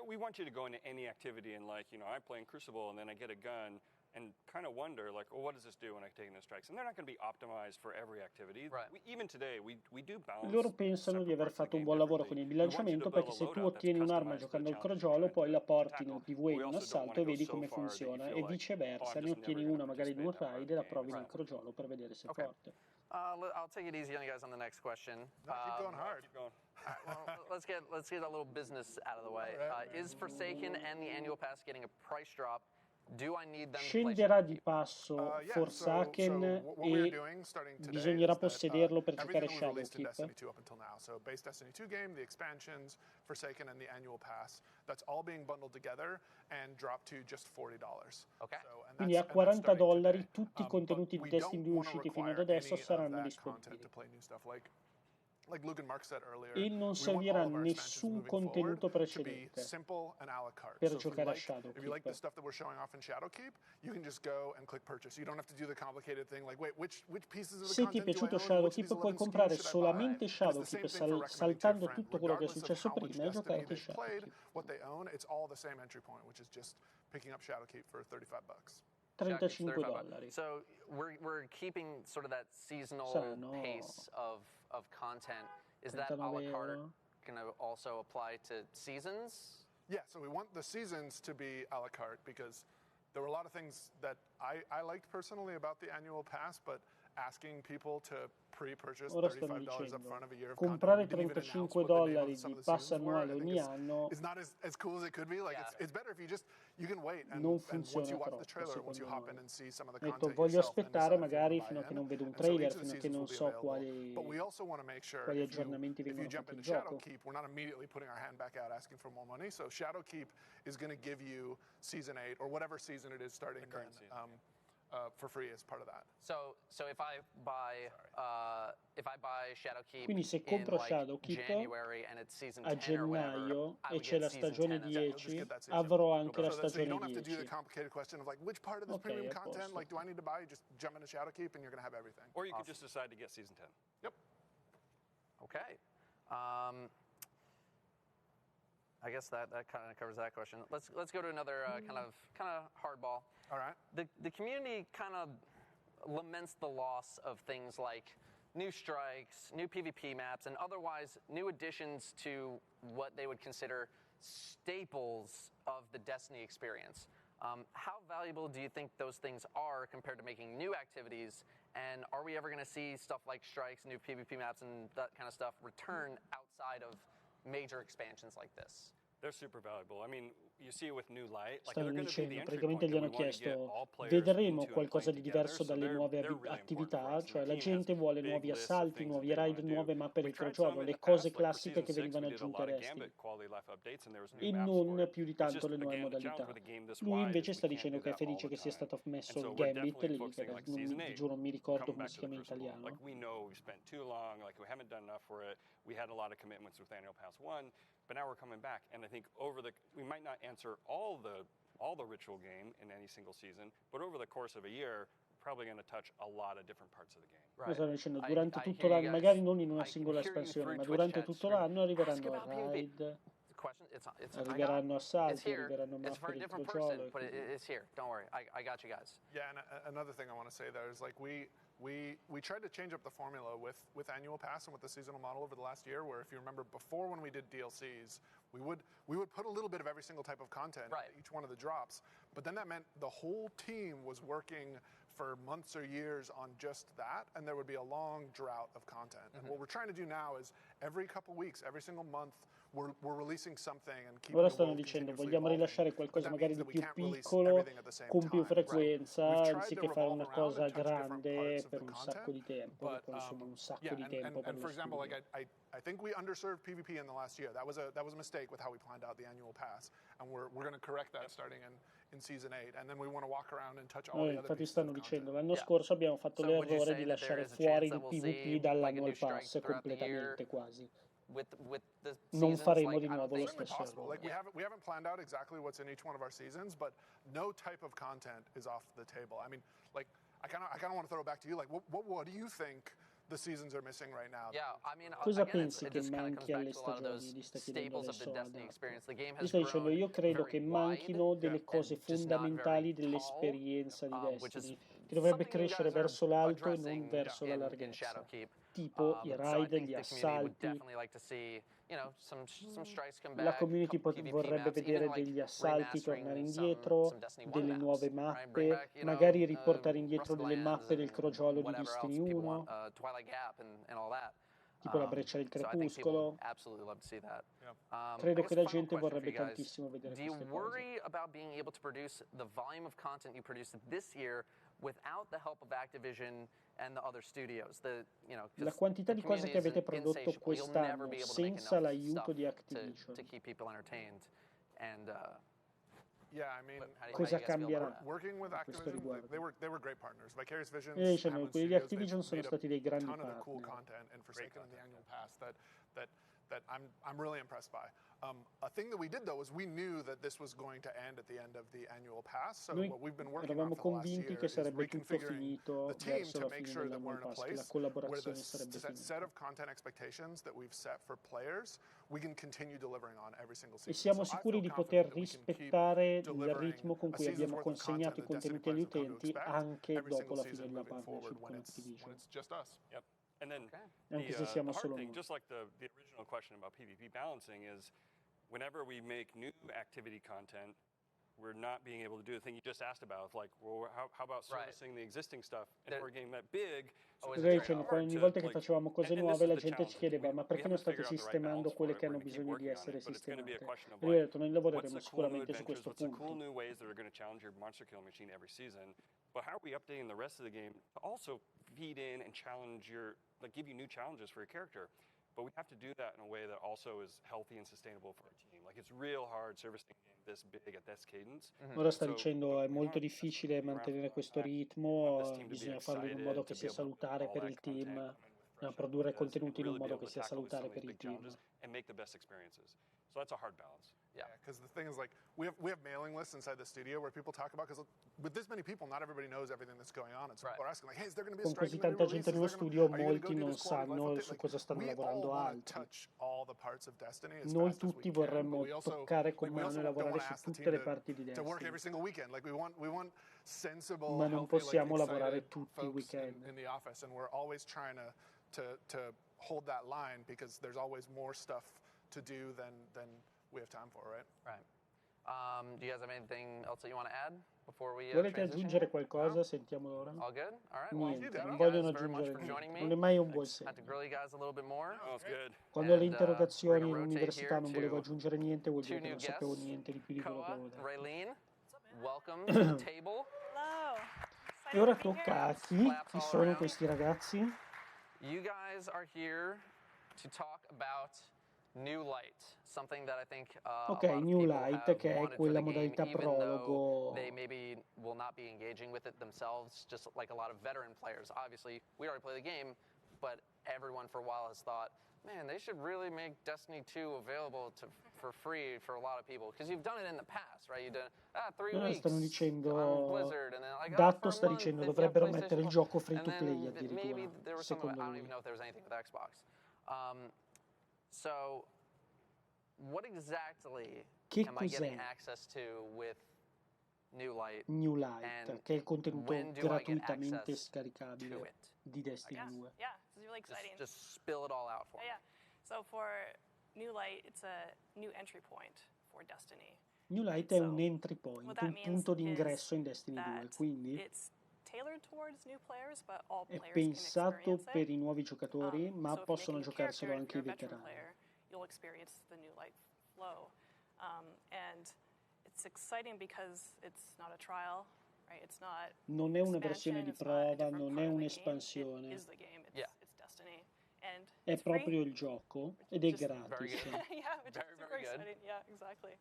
we want you to go into any activity and like, you know, I play in Crucible and then I get a gun and kind of wonder like, well, what does this do when I take the strikes? And they're not going to be optimized for every activity. Even today, we do balance. Loro pensano di aver fatto un buon lavoro con il bilanciamento perché se tu ottieni un'arma giocando al crogiolo, poi la porti nel PvE in un assalto e vedi come funziona e viceversa, ne ottieni una magari in un raid e la provi nel crogiolo per vedere se è forte. I'll take it easy on you guys on the next question. No, keep going hard. Keep going. All right, well, let's get a little business out of the way. Is Forsaken and the annual pass getting a price drop? Do I need them to play Scenderà di passo Forsaken e bisognerà possederlo per giocare Shadowkeep. Destiny 2 up until now. So base Destiny 2 game, the expansions, Forsaken, and the annual pass. That's all being bundled together and dropped to just $40. Okay. Quindi a $40 tutti i contenuti di Destiny 2 usciti fino ad adesso saranno disponibili. E non servirà nessun contenuto precedente per giocare a Shadowkeep. Se ti è piaciuto Shadowkeep puoi comprare solamente Shadowkeep saltando tutto quello che è successo prima e giocarti Shadowkeep. $35. So we're keeping sort of that seasonal pace of content. Is that a la carte going to also apply to seasons? Yeah, so we want the seasons to be a la carte because there were a lot of things that I liked personally about the annual pass, but asking people to pre-purchase $35 up front of a year of comprare content, $35 di pass annuale ogni anno is not as cool as it could be. Like it's better if you can wait and non once you funziona watch the troppo, trailer, once you hop secondo in and see some of the me. content Voglio yourself, aspettare magari fino a che non vedo un trailer, fino a che non so quali aggiornamenti vengono fatti in gioco. Shadowkeep, we're not immediately putting our hand back out asking for more money. So Shadowkeep is going to give you Season 8 or whatever season it is starting for free as part of that. So if I buy Shadowkeep Quindi se compro in Shadowkeep January and it's season 10 a gennaio e c'è la stagione 10, 10, avrò anche la stagione 10. You don't have to do the complicated question of like which part of this premium content like do I need to buy? Just jump into Shadowkeep and you're going to have everything. Or you could just decide to get season 10. Yep. Okay. I guess that kind of covers that question. Let's go to another kind of hardball. All right. The community kind of laments the loss of things like new strikes, new PvP maps, and otherwise new additions to what they would consider staples of the Destiny experience. How valuable do you think those things are compared to making new activities? And are we ever going to see stuff like strikes, new PvP maps, and that kind of stuff return outside of major expansions like this? They're super valuable. I mean, you see it with new light. Like Stanno dicendo, praticamente gli hanno chiesto, vedremo qualcosa di diverso dalle nuove attività, cioè la gente vuole nuovi assalti, nuovi raid, nuove mappe del crogiolo, le cose classiche che venivano aggiunte a Destiny, e non più di tanto le nuove modalità. Lui invece sta dicendo che è felice che sia stato messo il Gambit lì, che vi giuro non mi ricordo come si chiama in italiano. Like we know we spent too long, like we haven't done enough for it. We had a lot of commitments with Annual Pass 1. But now we're coming back, and I think we might not answer all the ritual game in any single season, but over the course of a year, we're probably going to touch a lot of different parts of the game. Lo stanno dicendo, durante tutto l'anno, magari non in una singola espansione, ma durante tutto l'anno arriveranno raid, arriveranno assalti, arriveranno mappe del crogiolo. But it's here. Don't worry, I got you guys. Yeah, and another thing I want to say there is like we tried to change up the formula with Annual Pass and with the seasonal model over the last year, where if you remember before when we did DLCs, we would put a little bit of every single type of content in each one of the drops, but then that meant the whole team was working for months or years on just that, and there would be a long drought of content. And what we're trying to do now is every couple weeks, every single month, we're releasing something and keeping Ora stanno dicendo, vogliamo rilasciare qualcosa magari di più piccolo, con più frequenza, anziché fare una cosa grande per un sacco di tempo, che consuma un sacco di tempo per lo studio. I think we underserved PvP in the last year. That was a mistake with how we planned out the annual pass, and we're going to correct that starting in season 8, and then we want to walk around and touch all the other infatti stanno dicendo, l'anno scorso abbiamo fatto l'errore di lasciare fuori il PvP dall'annual pass completamente quasi. Non faremo di nuovo lo stesso errore. Like we haven't planned out exactly what's in each one of our seasons, but no type of content is off the table. I mean, like I kind of want to throw it back to you. Like, what do you think the seasons are missing right now? Yeah, I mean, cosa pensi che manchi alle stagioni? Gli sta chiedendo adesso Adam. Gli sta dicendo, io credo che manchino delle cose fondamentali dell'esperienza di Destiny, che dovrebbe crescere verso l'alto e non verso la larghezza, tipo i raid, gli assalti. some strikes come La back. community PvP vorrebbe maps, vedere even like degli assalti tornare remastering indietro, some Destiny 1 delle maps, nuove right? Bring mappe, back, magari riportare Rusted indietro delle Lands mappe del and crogiolo di whatever else Destiny people 1, want, Twilight Gap and all that. tipo la breccia del So I think people crepuscolo. would absolutely love to see that. Credo I guess che la final gente question for vorrebbe you guys. tantissimo vedere Do you queste cose. worry about being able to produce the volume of content you produced this year without the help of Activision and the other studios? La quantità di cose che avete prodotto quest'anno senza l'aiuto di Activision. To keep people entertained. And yeah, I mean, cosa cambierà working with a questo Activision, riguardo? they were great partners. Vicarious Visions, Diciamo, Hamlin quelli di Studios, Activision sono made stati dei grandi ton of the cool partner. content and Forsaken in the annual pass that I'm really impressed by. A thing that we did though is we knew that this was going to end at the end of the annual pass. So Noi what we've been working eravamo on for the last convinti year che is sarebbe tutto reconfiguring finito the team verso to la make fine sure that we're dell'annual in a pass, che la place where the collaborazione sarebbe set finita. of content expectations that we've set for players, we can continue delivering on every single E season. siamo sicuri di poter rispettare il ritmo con cui abbiamo consegnato i contenuti agli utenti anche dopo la fine della partnership con Activision. Yep. And then Anche se siamo the hard solo thing, noi. just like the original question about PvP balancing, is whenever we make new activity content, we're not being able to do the thing you just asked about. Like, well, how about servicing the existing stuff? And if we're getting that big, Dicendo, ogni volta che facevamo cose nuove la gente ci chiedeva ma perché non state sistemando quelle che hanno bisogno di essere sistemate? E io ho detto noi lavoreremo sicuramente su questo What's the cool punto. new ways that are going to challenge your monster killing machine every season? But how are we updating the rest of the game to also feed in and challenge your, like, give you new challenges for your character? But we have to do that in a way that also is healthy and sustainable for our team. Like, it's real hard servicing a game this big at this cadence. Ora sta dicendo è molto difficile mantenere questo ritmo, bisogna farlo in un modo che sia salutare per il team, produrre contenuti in un modo che sia salutare per il team. And make the best experiences. So that's a hard balance. Yeah, because the thing is, like, we have mailing lists inside the studio where people talk about, because with this many people, not everybody knows everything that's going on, and so people are asking, like, hey, is there going to be a Con strike così in the new tanta gente release? nello studio, molti non sanno su cosa stanno lavorando altri. Noi tutti vorremmo toccare con mano e lavorare su tutte le parti di Destiny, ma non possiamo lavorare tutti i weekend. In the office, and we're always trying to hold that line because there's always more stuff to do than we have time for, right? Right. Do you guys have anything else that you want to add before we Volete aggiungere qualcosa? Sentiamo ora. All good? All right. Niente, Well, non thank you vogliono guys very much aggiungere for joining niente. me. Non è mai un buon segno. Had to grill you guys a little bit more. That was good. Quando alle And, interrogazioni we're gonna all'università rotate non here volevo to aggiungere niente, vuol dire two che new non sapevo guests. niente di più di quello che Koa, avevo detto. Raylene, welcome to the table. Hello. E ora tocca a chi sono questi ragazzi? You guys are here to talk about New Light, something that I think Ok, a lot of New people Light, have che è wanted for quella the game, modalità even though prologo. they maybe will not be engaging with it themselves, just like a lot of veteran players. Obviously, we already play the game, but everyone for a while has thought, man, they should really make Destiny 2 available for free for a lot of people, because you've done it in the past, right? You've done 3 Allora weeks stanno on dicendo, Blizzard, and then like, Datto for a sta month dicendo if you have dovrebbero PlayStation mettere il Plus. gioco free And to play then addirittura, maybe there was something, secondo I don't lui. even know if there was anything with Xbox. So, what exactly Che am I getting cos'è access to with New Light? New Light, And che è il contenuto when do I get gratuitamente access scaricabile to it? di Destiny 2. Yeah, this is really exciting. Just spill it all out for me. Yeah. So for New Light, it's a new entry point for Destiny. New Light è un entry point, what that un means punto di is ingresso in Destiny 2, that quindi it's tailored towards new players, but all è players pensato can experience per it. i nuovi giocatori, ma So if possono you're making a giocarselo character, anche i if you're a veteran veterani. player, you'll experience the New Light flow. And it's exciting because it's not a trial, right? It's not Non è una versione di expansion, it's not a prova, different non part è of the game. un'espansione, It is the game. It's Destiny. And è it's free. proprio il gioco ed è Just very gratis. yeah, which Very, is super very good. exciting. Yeah, exactly.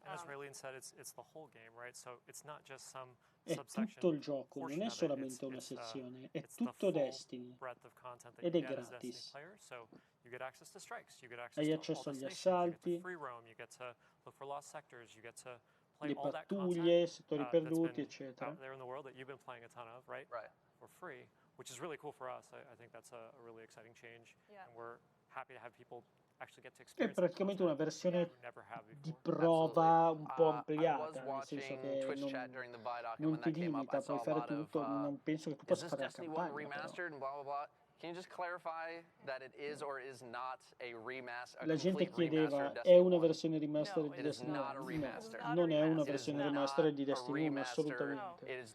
And as Raylene said, it's the whole game, right? So it's not just some È subsection tutto il gioco, non portion è of it. solamente una sezione, è It's the tutto full Destiny breadth of content that ed you è get as a Destiny gratis. player. So you get access to strikes, you get access Hai to all accesso agli destinations, you get assalti, to free roam, you get to look for lost sectors, you get to play le all that pattuglie, content settori that's perduti, been eccetera. out there in the world that you've been playing a ton of, right? Right. For free, which is really cool for us. I think that's a really exciting change, Yeah. and we're happy to have people actually get to È experience praticamente una versione we never have di before. prova un po' I was ampliata, nel senso watching che Twitch chat during the VOD doc, and non when ti that came up, limita, I saw puoi a fare lot of tutto, non penso che tu is possa this fare la Destiny 1 campagna però. remastered and blah blah blah. can you just clarify that it is or is not a remaster? La gente chiedeva, è una versione remastered di Destiny 1? No, non è una versione remastered di Destiny 1, assolutamente.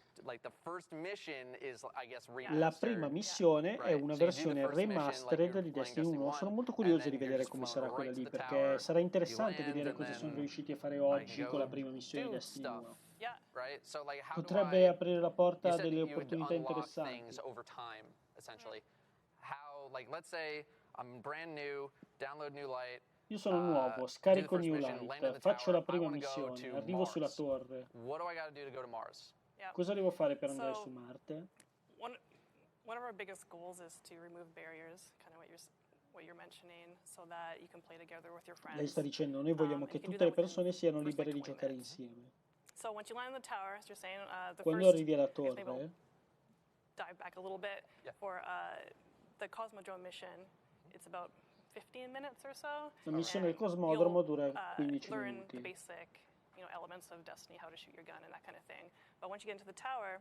La prima missione è una versione remastered di Destiny 1. Sono molto curioso di vedere come sarà quella lì, perché sarà interessante vedere cosa sono riusciti a fare oggi con la prima missione di Destiny 1. Potrebbe aprire la porta a delle opportunità interessanti. Io sono nuovo, scarico New Light, faccio la prima missione, arrivo sulla torre. Cosa devo fare per andare su Marte? One of our biggest goals is to remove barriers, kind of what you're mentioning, so that you can play together with your friends. Lei sta dicendo, noi vogliamo che tutte le persone siano libere di giocare insieme. So once you land in the tower, as you're saying, Quando arrivi alla torre, dive back a little bit for the Cosmodrome mission. It's about 15 minutes or so. la missione del cosmodromo dura 15 learn the minuti. basic, elements of Destiny, how to shoot your gun and that kind of thing. But once you get into the tower,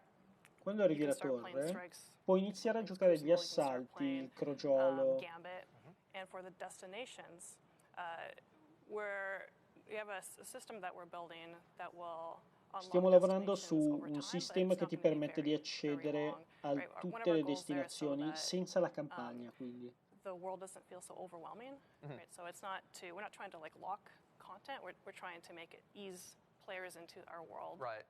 Quando arrivi alla torre, puoi iniziare a giocare gli assalti, il crogiolo. Gambit, and for the destinations, we have a system that we're building that will. Stiamo lavorando su un sistema che ti permette di accedere a tutte le destinazioni senza la campagna, quindi. The world doesn't feel so overwhelming, right? So we're not trying to like lock content. We're trying to make it ease players into our world. Right.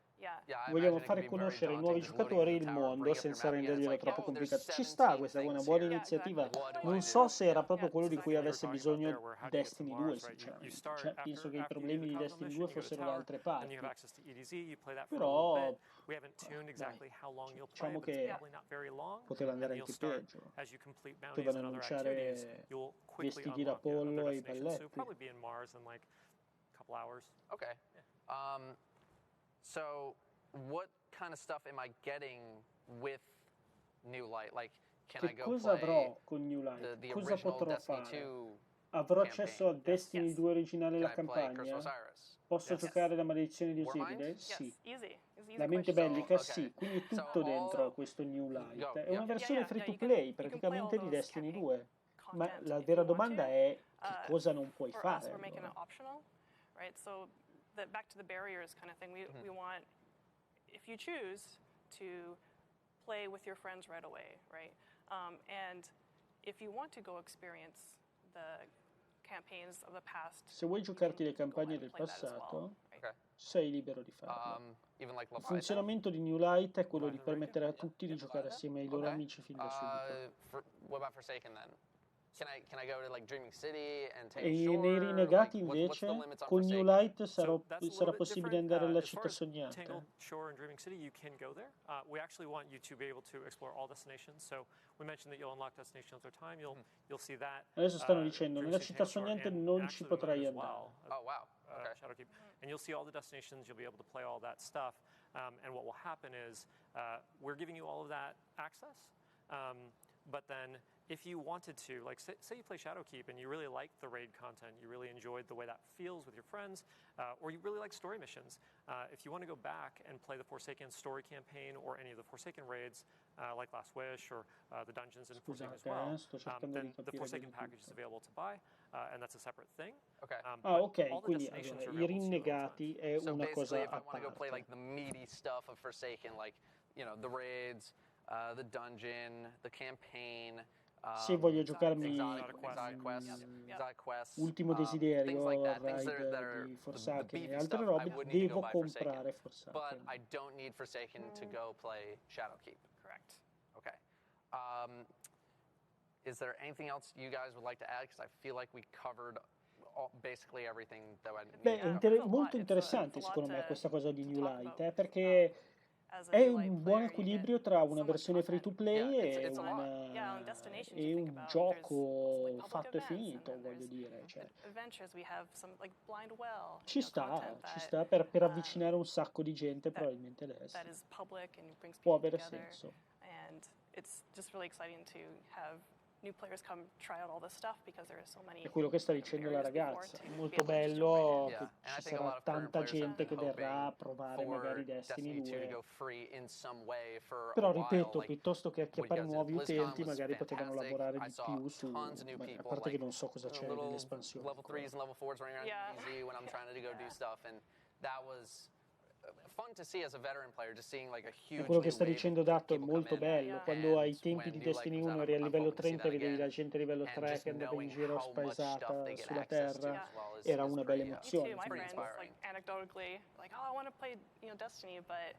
Vogliamo fare conoscere ai nuovi giocatori il mondo senza renderglielo troppo complicato. Ci sta, questa è una buona iniziativa. Non so se era proprio quello di cui avesse bisogno Destiny 2, sinceramente. Cioè, penso che i problemi di Destiny 2 fossero da altre parti. Però, diciamo che poteva andare anche peggio. Potevano annunciare vestiti da pollo e i balletti. Okay. So what kind of stuff am I getting with New Light? Like, can I Che go cosa play avrò con New Light? the Cosa original potrò Destiny fare? 2 Avrò accesso a Destiny 2 originale e la Can I play campagna? Curse of Osiris? Posso giocare la maledizione di Warmind? Osiride? Sì. Easy. La mente bellica? Sì. Quindi è tutto dentro questo New Light. È una versione free to play praticamente di Destiny 2. Ma la vera domanda è che cosa non puoi fare? We're making it Allora? optional, right? So back to the barriers kind of thing. We want, if you choose to play with your friends right away, right? And if you want to go experience the campaigns of the past, Se vuoi giocarti le campagne del passato, sei libero di farlo. Il funzionamento di New Light è quello di permettere a tutti di giocare assieme ai loro amici fin da subito. What about Forsaken then? Can I go to like Dreaming City and take E Shore? nei Rinegati Like, invece, what's the limits on con New Forsaken? Light sarà possibile andare alla città sognata. Tangled Shore and Dreaming City, you can go there. We actually want you to be able to explore all destinations. So we mentioned that you'll unlock destinations over time. You'll see that. Adesso stanno dicendo, nella città sognante non ci potrai andare. Oh wow. Okay. Shadowkeep. And you'll see all the destinations. You'll be able to play all that stuff. And what will happen is we're giving you all of that access. But then if you wanted to, like say you play Shadowkeep and you really like the raid content, you really enjoyed the way that feels with your friends, or you really like story missions, if you want to go back and play the Forsaken story campaign or any of the Forsaken raids, like Last Wish or the dungeons in Forsaken as well, then the Forsaken package is available to buy, and that's a separate thing. Okay. Ok, quindi allora, i Rinnegati è So una cosa basically, if I a want to go play parte. like the meaty stuff of Forsaken, like the raids, the dungeon, the campaign. Se voglio giocarmi Exotic quests, Ultimo things Desiderio, like il that, things that raid are di the Forsaken beefy e altre stuff, I robe, would need to devo go buy Forsaken, comprare but Forsaken. I don't need Forsaken to go play Shadowkeep. Correct. Okay. Is there anything else you guys would like to add? Because I feel like we covered basically everything that I needed. Beh, è molto interessante secondo me questa cosa di New Light, perché è un buon equilibrio tra una versione free to play e un gioco fatto e finito, voglio dire. Cioè, adventures, we have some like Blind Well. ci sta per avvicinare un sacco di gente probabilmente adesso. That is public and brings Può people avere together. senso. And it's just really exciting to have new players come try out all this stuff because there is so many. È quello che sta dicendo la ragazza. È molto bello che ci sarà tanta gente che verrà a provare magari Destiny 2. Però ripeto, piuttosto che acchiappare nuovi utenti, magari potevano lavorare di più su. A parte che non so cosa c'è nell'espansione. Level 3s and level 4s running around DBZ when I'm trying to go do stuff, and that was fun to see as a veteran player, just seeing like a huge. E quello che sta dicendo Datto è molto bello. Quando ai tempi di Destiny 1 eri a livello 30 e vedevi la gente a livello 3 che andava in giro spaesata sulla terra, era una bella emozione. My friends, like anecdotally, like, oh, I want to play, Destiny, but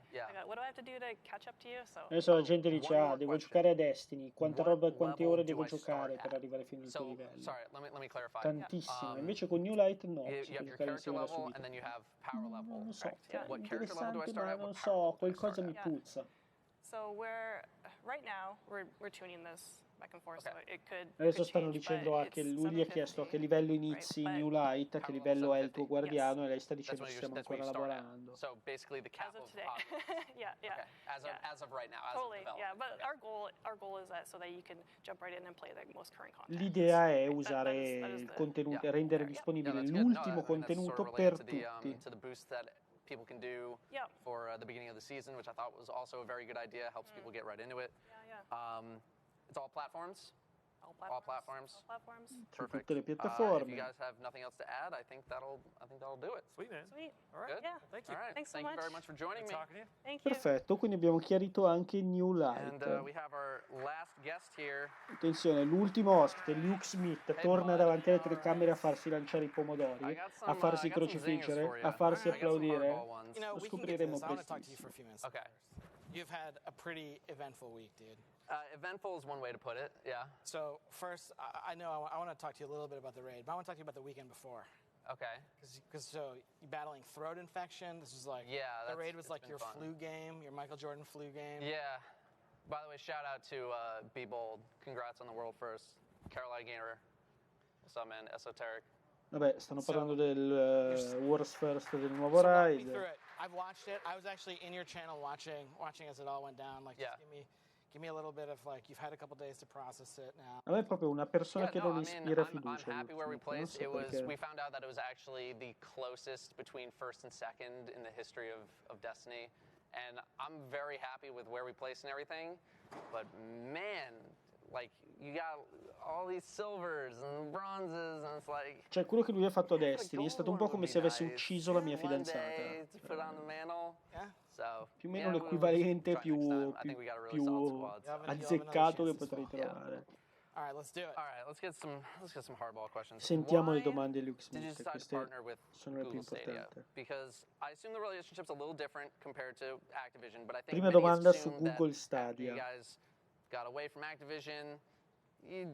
what do I have to do to catch up to you? So. Adesso la gente dice, devo giocare a Destiny, quante ore devo giocare per arrivare fino al tuo livello? Tantissimo, invece con New Light no, si può giocare insieme da subito. Non lo so, è interessante, ma non so, qualcosa mi puzza. So right now we're tuning this back and forth, so it could. Adesso stanno dicendo che lui gli ha chiesto a che livello inizi New Light, a che livello è il tuo guardiano, e lei sta dicendo ci stiamo ancora lavorando. So basically the cap as of today. yeah. As of right now, as totally, of yeah. But our goal is that so that you can jump right in and play the most current content. L'idea è usare il contenuto, rendere disponibile l'ultimo contenuto per tutti. People can do for the beginning of the season, which I thought was also a very good idea. Helps people get right into it. It's all platforms. All platforms. Su tutte le piattaforme. If you guys have nothing else to add, I think that'll do it. Sweet, man. Sweet. All right. Good. Yeah. Thank you. All right. Thanks so Thank much. you very much for joining me. Thank you. Perfetto, quindi abbiamo chiarito anche New Light. And we have our last guest here. Attenzione, l'ultimo ospite, Luke Smith, torna davanti alle telecamere a farsi lanciare i pomodori, a farsi crocifiggere, a farsi applaudire. Lo scopriremo prestissimo. Okay. You've had a pretty eventful week, dude. Eventful is one way to put it, yeah. So first, I know I want to talk to you a little bit about the raid, but I want to talk to you about the weekend before. Okay. Because so you're battling throat infection. This is like the raid was like your flu game, your Michael Jordan flu game. Yeah. By the way, shout out to Be Bold. Congrats on the world first. Carolina Gamer. What's up, man? Esoteric. Vabbè, stanno parlando del Wars First del nuovo raid. I've watched it. I was actually in your channel watching as it all went down. Like, just give me a little bit of like, you've had a couple days to process it now. A me è proprio una persona che non ispira fiducia. I'm happy where we placed. We found out that it was actually the closest between first and second in the history of Destiny, and I'm very happy with where we placed and everything. But man, like, you got all these silvers and bronzes, and it's like. Cioè, quello che lui ha fatto a Destiny è stato un po' come se avesse ucciso la mia fidanzata. Più o meno l'equivalente più azzeccato che potrei trovare. All right, let's do it. All right, let's get some hardball questions. Sentiamo le domande di Luke Smith, queste sono le più importanti. Because I assume the relationship's a little different compared to Activision, but I think prima domanda su Google Stadia. You guys got away from Activision, you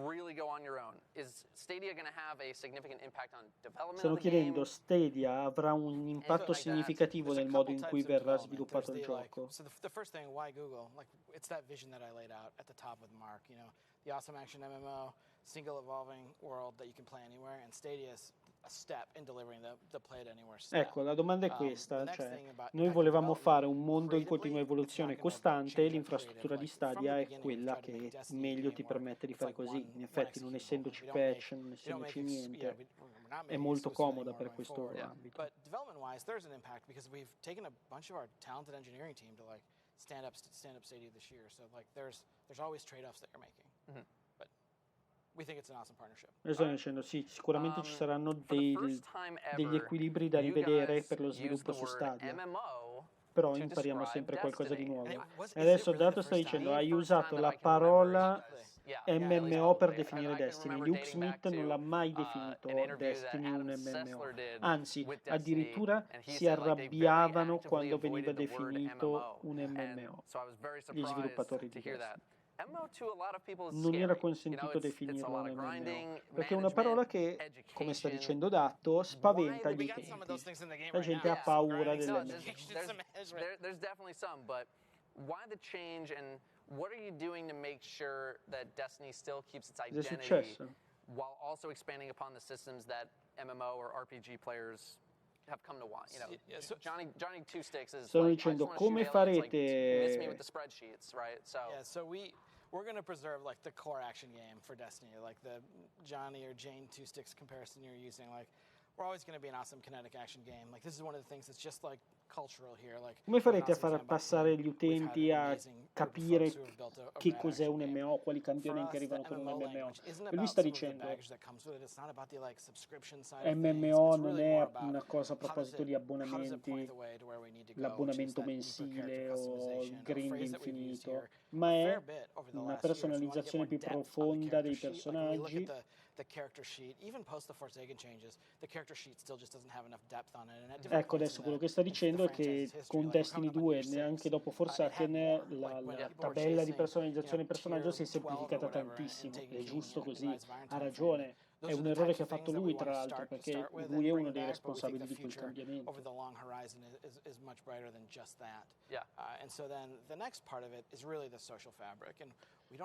really go on your own. Is Stadia going to have a significant impact on development? Stanno chiedendo, Stadia avrà un impatto significativo nel modo in cui verrà sviluppato il gioco? So the first thing, why Google? Like, it's that vision that I laid out at the top with Mark, the awesome action MMO, single evolving world that you can play anywhere, and Stadia is a step in delivering the play it anywhere step. Ecco, la domanda è questa, cioè, noi volevamo fare un mondo in continua evoluzione costante e l'infrastruttura di Stadia è quella che meglio ti permette di fare così. In effetti, non essendoci patch, non essendoci niente, è molto comoda per questo ambito. But development-wise, there's an impact because we've taken a bunch of our talented engineering team to like stand up Stadia this year. So like there's always trade-offs that you're making. Mm-hmm. We think it's an awesome partnership. Sto dicendo, sì, sicuramente ci saranno degli equilibri da rivedere per lo sviluppo su Stadia, però impariamo sempre qualcosa di nuovo. E adesso Dato sta dicendo, hai usato la parola MMO per definire Destiny. Luke Smith non l'ha mai definito Destiny un MMO, anzi addirittura si arrabbiavano quando veniva definito un MMO gli sviluppatori di Destiny. Non era consentito definirlo un MMO, perché è una parola che, come sta dicendo Dato, spaventa gli utenti. La gente ha paura dell'MMO. There's definitely some, but why the change and what are you doing to make sure that Destiny still keeps its identity while also expanding upon the systems that MMO or RPG players have come to want? Johnny Two Sticks is Sto dicendo, come farete? Miss me with the spreadsheets, right? So we we're going to preserve like the core action game for Destiny, like the Johnny or Jane 2 sticks comparison you're using. Like, we're always going to be an awesome kinetic action game. Like, this is one of the things that's just like cultural here. Like, Come farete a far passare gli utenti a capire che cos'è un MMO, quali campioni arrivano con un MMO? E lui sta dicendo MMO non è una cosa a proposito di abbonamenti, l'abbonamento mensile o il grind infinito, ma è una personalizzazione più profonda dei personaggi. Ecco, adesso quello che sta dicendo è che con Destiny 2, neanche dopo Forsaken, la tabella di personalizzazione personaggio si è semplificata tantissimo. È giusto così, ha ragione. È un errore che ha fatto lui, tra l'altro, perché lui è uno dei responsabili di quel cambiamento.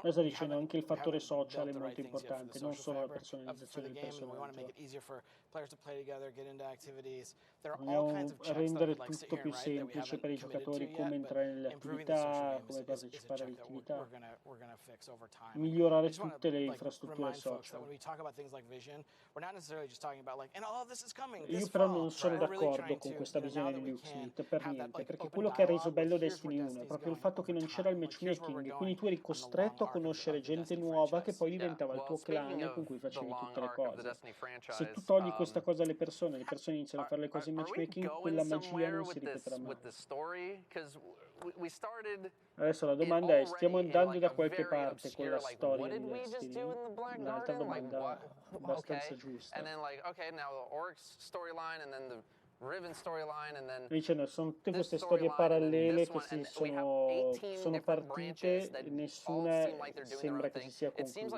Lo sta dicendo, anche il fattore social è molto importante, non solo la personalizzazione del personaggio. Dobbiamo rendere tutto più semplice per i giocatori, come entrare nelle attività, come partecipare alle attività, migliorare tutte le infrastrutture social. Io però non sono d'accordo con questa visione di Luke Smith, per niente, perché quello che ha reso bello Destiny 1 è proprio il fatto che non c'era il matchmaking, quindi tu eri costretto a conoscere gente nuova che poi diventava il tuo clan con cui facevi tutte le cose. Se tu togli questa cosa alle persone iniziano a fare le cose in matchmaking, quella magia non si ripeterà mai. Adesso la domanda è, stiamo andando da qualche parte con la storia di Destiny? Un'altra domanda abbastanza giusta. Dicendo, sono tutte queste storie parallele che sono partite e nessuna sembra che si sia conclusa.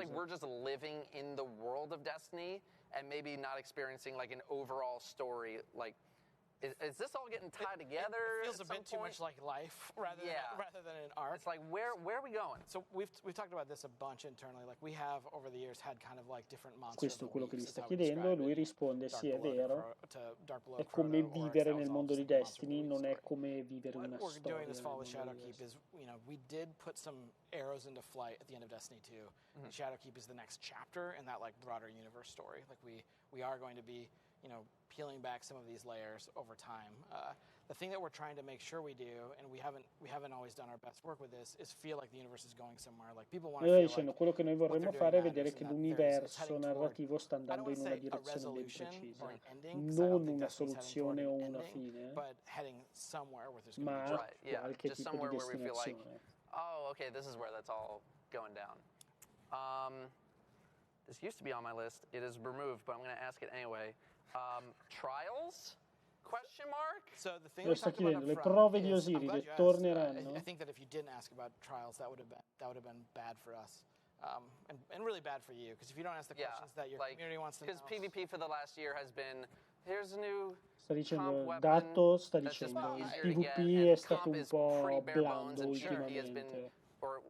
And maybe not experiencing like an overall story. Like, is this all getting tied together? It feels a bit too much like life rather than an arc. It's like where are we going? So we've talked about this a bunch internally. Like we have over the years had kind of like different monsters. Questo è quello che gli sta chiedendo, lui risponde sì, è vero. È come vivere nel mondo di Destiny, non è come vivere una storia. What we're doing this fall with Shadowkeep is, you know, we did put some arrows into flight at the end of Destiny 2. Mm-hmm. Shadowkeep is the next chapter in that like broader universe story. Like we are going to be, you know, peeling back some of these layers over time. The thing that we're trying to make sure we do, and we haven't always done our best work with this, is feel like the universe is going somewhere. Like people want to feel dicendo, quello che noi vorremmo fare è vedere che l'universo narrativo sta andando in una direzione ben precisa, non una soluzione o una fine, ma qualche tipo di destinazione. Oh, okay, this is where that's all going down. This used to be on my list. It is removed, but I'm going to ask it anyway. Trials? Question mark? So the thing Lo sta chiedendo, le prove di Osiride torneranno? I think that if you didn't ask about trials, that would have been bad for us. And really bad for you, because if you don't ask the questions that your community wants to know. Because PvP for the last year has been, here's a new sta dicendo, Dato sta dicendo, il PvP è stato un po' blando ultimamente.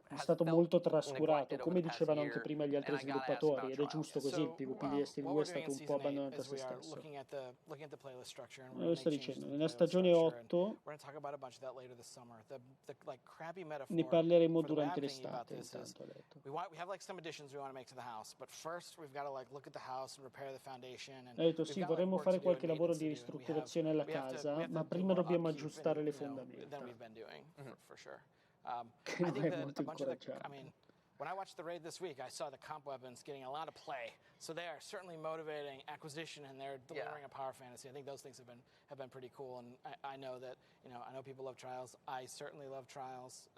È stato molto trascurato, come dicevano anche prima gli altri sviluppatori, ed è giusto così, il PvP di Destiny 2 è stato un po' abbandonato a se stesso. Lo sto dicendo, nella stagione 8 ne parleremo durante l'estate, intanto ha detto. Ha detto sì, vorremmo fare qualche lavoro di ristrutturazione alla casa, ma prima dobbiamo aggiustare le fondamenta. I think that when I watched the raid this week, I saw the comp weapons getting a lot of play. So they are certainly motivating acquisition, and they're delivering a power fantasy. I think those things have been pretty cool. And I know that, you know, I know people love trials. I certainly love trials.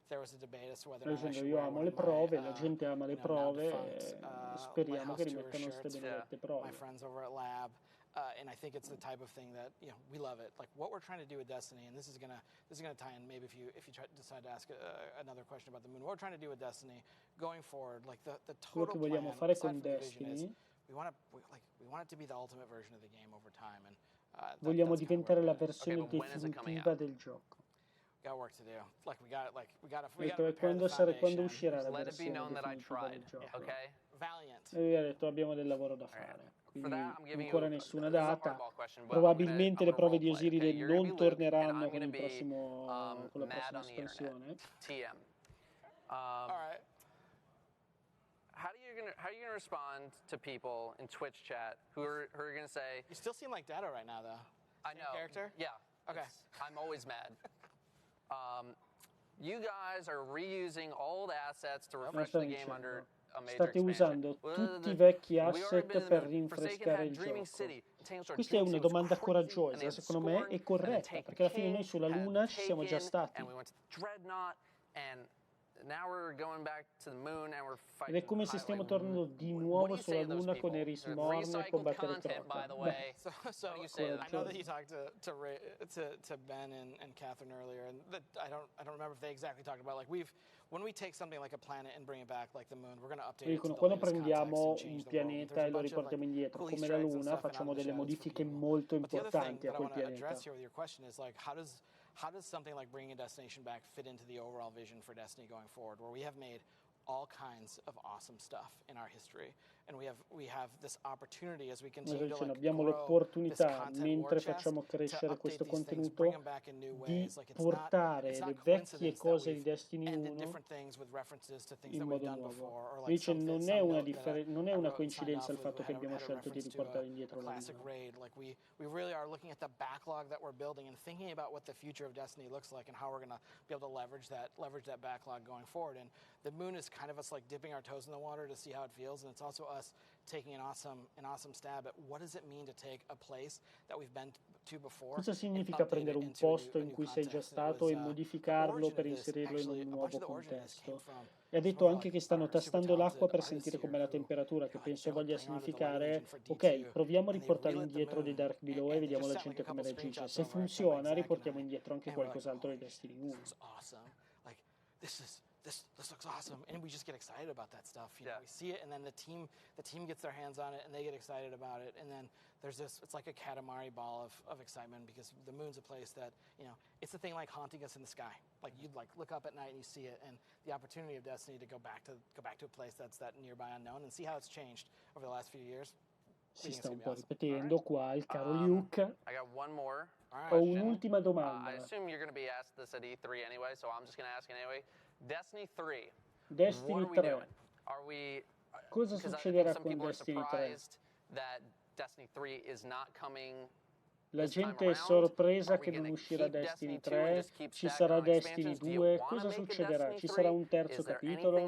There was a debate as to whether or not io amo le prove, la gente ama le prove, speriamo che rimettano queste benedette prove. My friends over at Lab. And I think it's the type of thing that, you know, we love it. Like what we're trying to do with Destiny, and this is gonna tie in. Maybe if you decide to ask another question about the moon, what we're trying to do with Destiny going forward, like the total quello che vogliamo fare con Destiny, we want it to be the ultimate version of the game over time, and vogliamo diventare la versione definitiva del gioco. Got work to do. Like we got quando uscirà la versione definitiva del gioco. Okay. Valiant. E lui ha detto abbiamo del lavoro da fare. Quindi ancora nessuna data, probabilmente le prove di Osiride non torneranno con la prossima espansione. how are you gonna respond to people in Twitch chat who are gonna say? You still seem like Dado right now, though. I know. Character. Yeah. Okay. I'm always mad. You guys are reusing old assets to refresh the game under a major State usando tutti i vecchi asset per rinfrescare il gioco. Questa è una domanda coraggiosa, secondo me, e corretta, perché alla fine noi sulla Luna ci siamo già stati. Ed è come se stiamo tornando di nuovo sulla Luna con Eris Morn e combattere Crota. So I know that you talked to Ben and Catherine earlier, and I don't remember if they exactly talked about, like, when we take something like a planet and bring it back like the moon, we're going to update it to the Quando latest prendiamo context and un change the world. pianeta e lo riportiamo indietro, come la Luna, facciamo delle modifiche molto importanti a quel pianeta. Here with your question is, like, how does something like bringing a destination back fit into the overall vision for Destiny going forward, where we have made all kinds of awesome stuff in our history, and we have this opportunity as we continue to, like, abbiamo grow l'opportunità, this mentre content facciamo war chest, crescere to questo update these things, contenuto, bring them back in new di ways. Like, it's portare not le vecchie coincidence cose that di Destiny we've ended 1 different things with references to things in that we've modo done nuovo. before, or like Invece some non some è una, note that non è una signed coincidenza il off fatto with che abbiamo had a scelto di reference to riportare a indietro la classic Luna. raid. Like, we really are looking at the backlog that we're building and thinking about what the future of Destiny looks like and how we're going to be able to leverage that backlog going forward. And the moon is kind of us, like, dipping our toes in the water to see how it feels, and it's also us taking an awesome stab at what does it mean to take a place that we've been to before. Cosa significa prendere un posto in cui sei già stato e modificarlo per inserirlo in un nuovo contesto? E ha detto anche che stanno tastando l'acqua per sentire com'è la temperatura, che penso voglia significare, ok, proviamo a riportare indietro dei Dark Below e vediamo la gente come reagisce. Se funziona, riportiamo indietro anche qualcos'altro di Destiny 1. This looks awesome, and we just get excited about that stuff. You know, we see it, and then the team gets their hands on it, and they get excited about it, and then there's this. It's like a Katamari ball of excitement, because the moon's a place that, you know, it's a thing like haunting us in the sky. Like, you'd, like, look up at night and you see it, and the opportunity of Destiny to go back to a place that's that nearby unknown and see how it's changed over the last few years. Si sta un po' ripetendo qua il caro Luke. I got one more. Ho un'ultima domanda. I assume you're going to be asked this at E3 anyway, so I'm just going to ask anyway. Destiny 3. Destiny 3. Are we? Cosa succederà con Destiny 3? That Destiny 3 is not coming. La gente è sorpresa che non uscirà Destiny 3, ci sarà Destiny 2, cosa succederà? Ci sarà un terzo capitolo?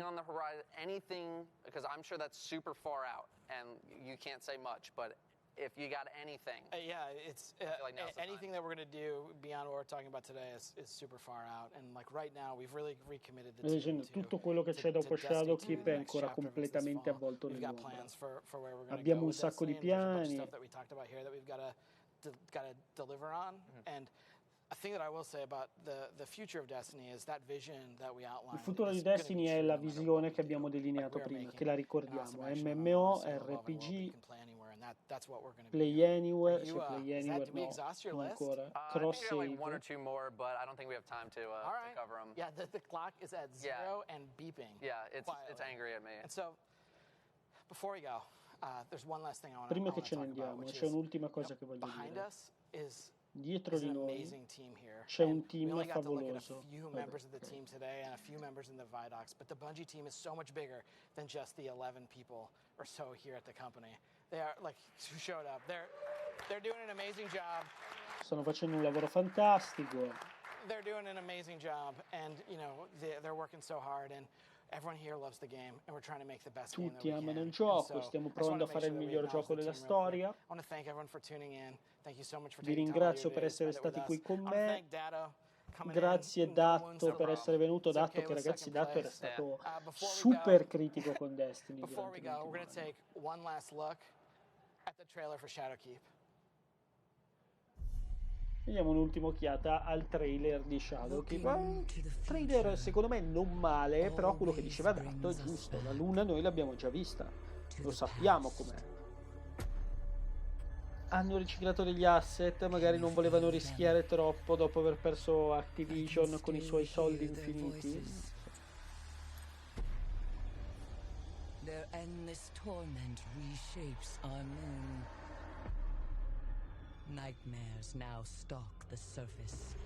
Anything, because I'm sure that's super far out and you can't say much, but if you got anything. It's anything that we're going to do beyond what we're talking about today is super far out, and, like, right now we've really recommitted the team to tutto quello che c'è dopo Shadowkeep è ancora completamente avvolto nell'ombra. Abbiamo un sacco di piani. Got to deliver on, and a thing that I will say about the future of Destiny is that vision that we outlined. Il futuro di Destiny è la visione che abbiamo delineato prima, che la ricordiamo, MMO, RPG, Play Anywhere, no, ancora, cross save. Like one or two more, but I don't think we have time to cover them. Yeah, the clock is at 0 and beeping. Yeah, it's angry at me. And so, before we go, there's one last thing I want Prima to che ce ne andiamo, c'è un'ultima cosa che voglio dire. Dietro di noi c'è un team favoloso. A few members of the team today and a few members in the Vidocs, but the Bungie team is so much bigger than just the 11 people or so here at the company. They are, like, who showed up. They're doing an amazing job. Stanno facendo un lavoro fantastico. They're doing an amazing job, and, you know, they're working so hard, and everyone here loves the game, and we're trying to make the best game that we can. Tutti amano il gioco, stiamo provando a fare il miglior gioco della storia. I want to thank everyone for tuning in. Thank you so much for Vi taking ringrazio per essere stati qui con me. Grazie Datto per essere venuto. Datto che, ragazzi, Datto era stato super critico con Destiny. Before we go, we're going to take one last look at the trailer for Shadowkeep. Vediamo un'ultima occhiata al trailer di Shadowkeep. Trailer secondo me non male, però quello che diceva Datto è giusto. La Luna noi l'abbiamo già vista, lo sappiamo com'è. Hanno riciclato degli asset, magari non volevano rischiare troppo dopo aver perso Activision con i suoi soldi infiniti. Their endless torment reshapes our moon. Nightmares now stalk the surface,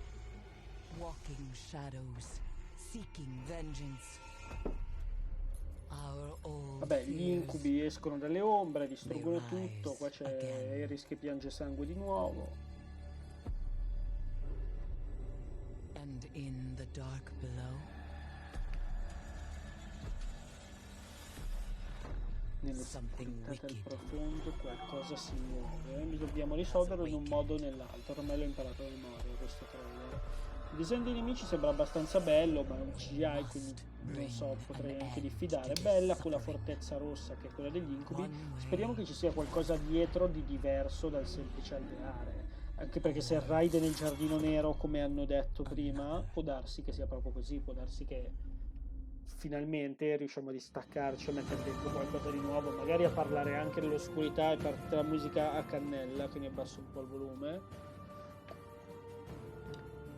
walking shadows, seeking vengeance. Vabbè, gli incubi escono dalle ombre, distruggono tutto, qua c'è Eris che piange sangue di nuovo. And in the dark below, nelle spuntate del profondo qualcosa si muove, dobbiamo risolverlo in un modo o nell'altro. Ormai l'ho imparato a memoria questo trailer. Il disegno dei nemici sembra abbastanza bello, ma è un CGI, quindi non so, potrei anche diffidare. Bella con la fortezza rossa che è quella degli incubi. Speriamo che ci sia qualcosa dietro di diverso dal semplice alveare, anche perché se il raid è nel giardino nero, come hanno detto prima, può darsi che sia proprio così, può darsi che finalmente riusciamo a distaccarci, a mettere dentro qualcosa di nuovo, magari a parlare anche dell'oscurità e parte la musica a cannella, quindi abbasso un po' il volume.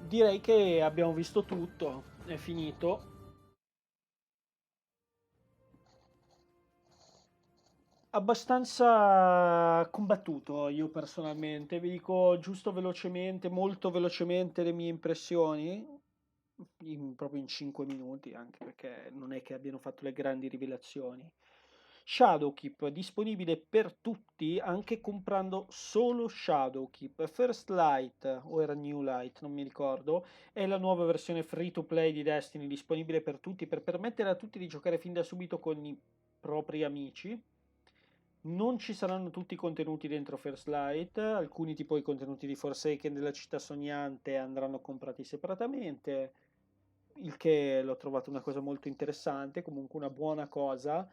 Direi che abbiamo visto tutto, è finito. Abbastanza combattuto io personalmente, vi dico giusto velocemente, molto velocemente le mie impressioni, proprio in 5 minuti, anche perché non è che abbiano fatto le grandi rivelazioni. Shadowkeep disponibile per tutti anche comprando solo Shadowkeep. First Light o era New Light, non mi ricordo, è la nuova versione free to play di Destiny disponibile per tutti per permettere a tutti di giocare fin da subito con i propri amici. Non ci saranno tutti i contenuti dentro First Light, alcuni tipo i contenuti di Forsaken della città sognante andranno comprati separatamente, il che l'ho trovato una cosa molto interessante, comunque una buona cosa.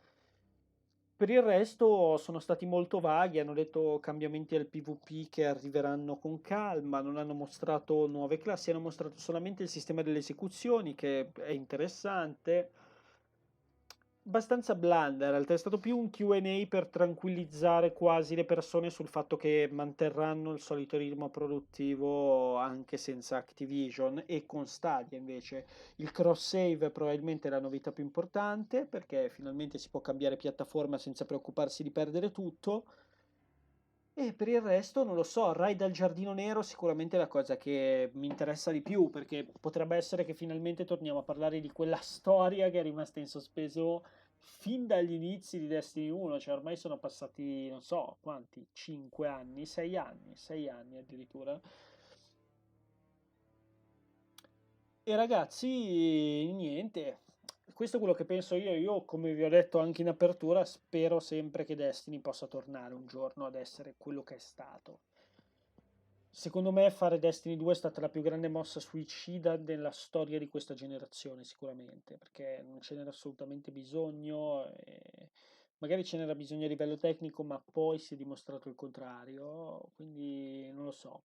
Per il resto sono stati molto vaghi, hanno detto cambiamenti al PvP che arriveranno con calma, non hanno mostrato nuove classi, hanno mostrato solamente il sistema delle esecuzioni che è interessante. Abbastanza blanda, in realtà è stato più un Q&A per tranquillizzare quasi le persone sul fatto che manterranno il solito ritmo produttivo anche senza Activision, e con Stadia invece il cross save probabilmente è la novità più importante perché finalmente si può cambiare piattaforma senza preoccuparsi di perdere tutto. E per il resto non lo so, Raid al Giardino Nero sicuramente è la cosa che mi interessa di più, perché potrebbe essere che finalmente torniamo a parlare di quella storia che è rimasta in sospeso fin dagli inizi di Destiny 1, cioè ormai sono passati, non so, quanti, 5 anni, 6 anni addirittura. E ragazzi, niente, questo è quello che penso io. Io, come vi ho detto anche in apertura, spero sempre che Destiny possa tornare un giorno ad essere quello che è stato. Secondo me fare Destiny 2 è stata la più grande mossa suicida nella storia di questa generazione, sicuramente, perché non ce n'era assolutamente bisogno, e magari ce n'era bisogno a livello tecnico, ma poi si è dimostrato il contrario, quindi non lo so.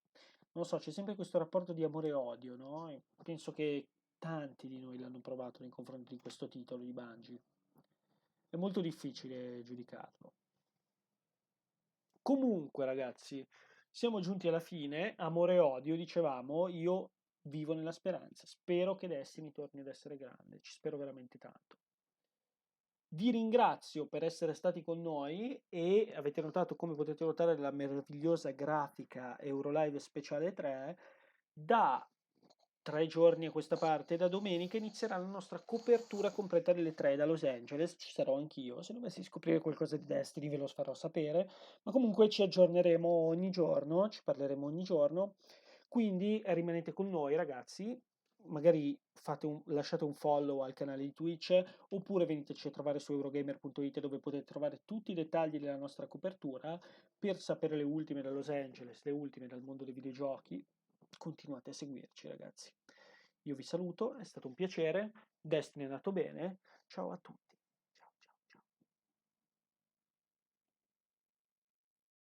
Non lo so, c'è sempre questo rapporto di amore e odio, no? E penso che tanti di noi l'hanno provato nei confronti di questo titolo di Bungie. È molto difficile giudicarlo. Comunque, ragazzi, siamo giunti alla fine. Amore e odio, dicevamo, io vivo nella speranza. Spero che Destiny torni ad essere grande, ci spero veramente tanto. Vi ringrazio per essere stati con noi e avete notato, come potete notare, la meravigliosa grafica Eurolive Speciale 3. Da 3 giorni a questa parte, da domenica, inizierà la nostra copertura completa delle 3 da Los Angeles. Ci sarò anch'io. Se dovessi scoprire qualcosa di Destiny ve lo farò sapere. Ma comunque ci aggiorneremo ogni giorno, ci parleremo ogni giorno. Quindi rimanete con noi, ragazzi. Magari lasciate un follow al canale di Twitch oppure veniteci a trovare su Eurogamer.it, dove potete trovare tutti i dettagli della nostra copertura per sapere le ultime da Los Angeles, le ultime dal mondo dei videogiochi. Continuate a seguirci, ragazzi. Io vi saluto, è stato un piacere. Destiny è nato bene. Ciao a tutti.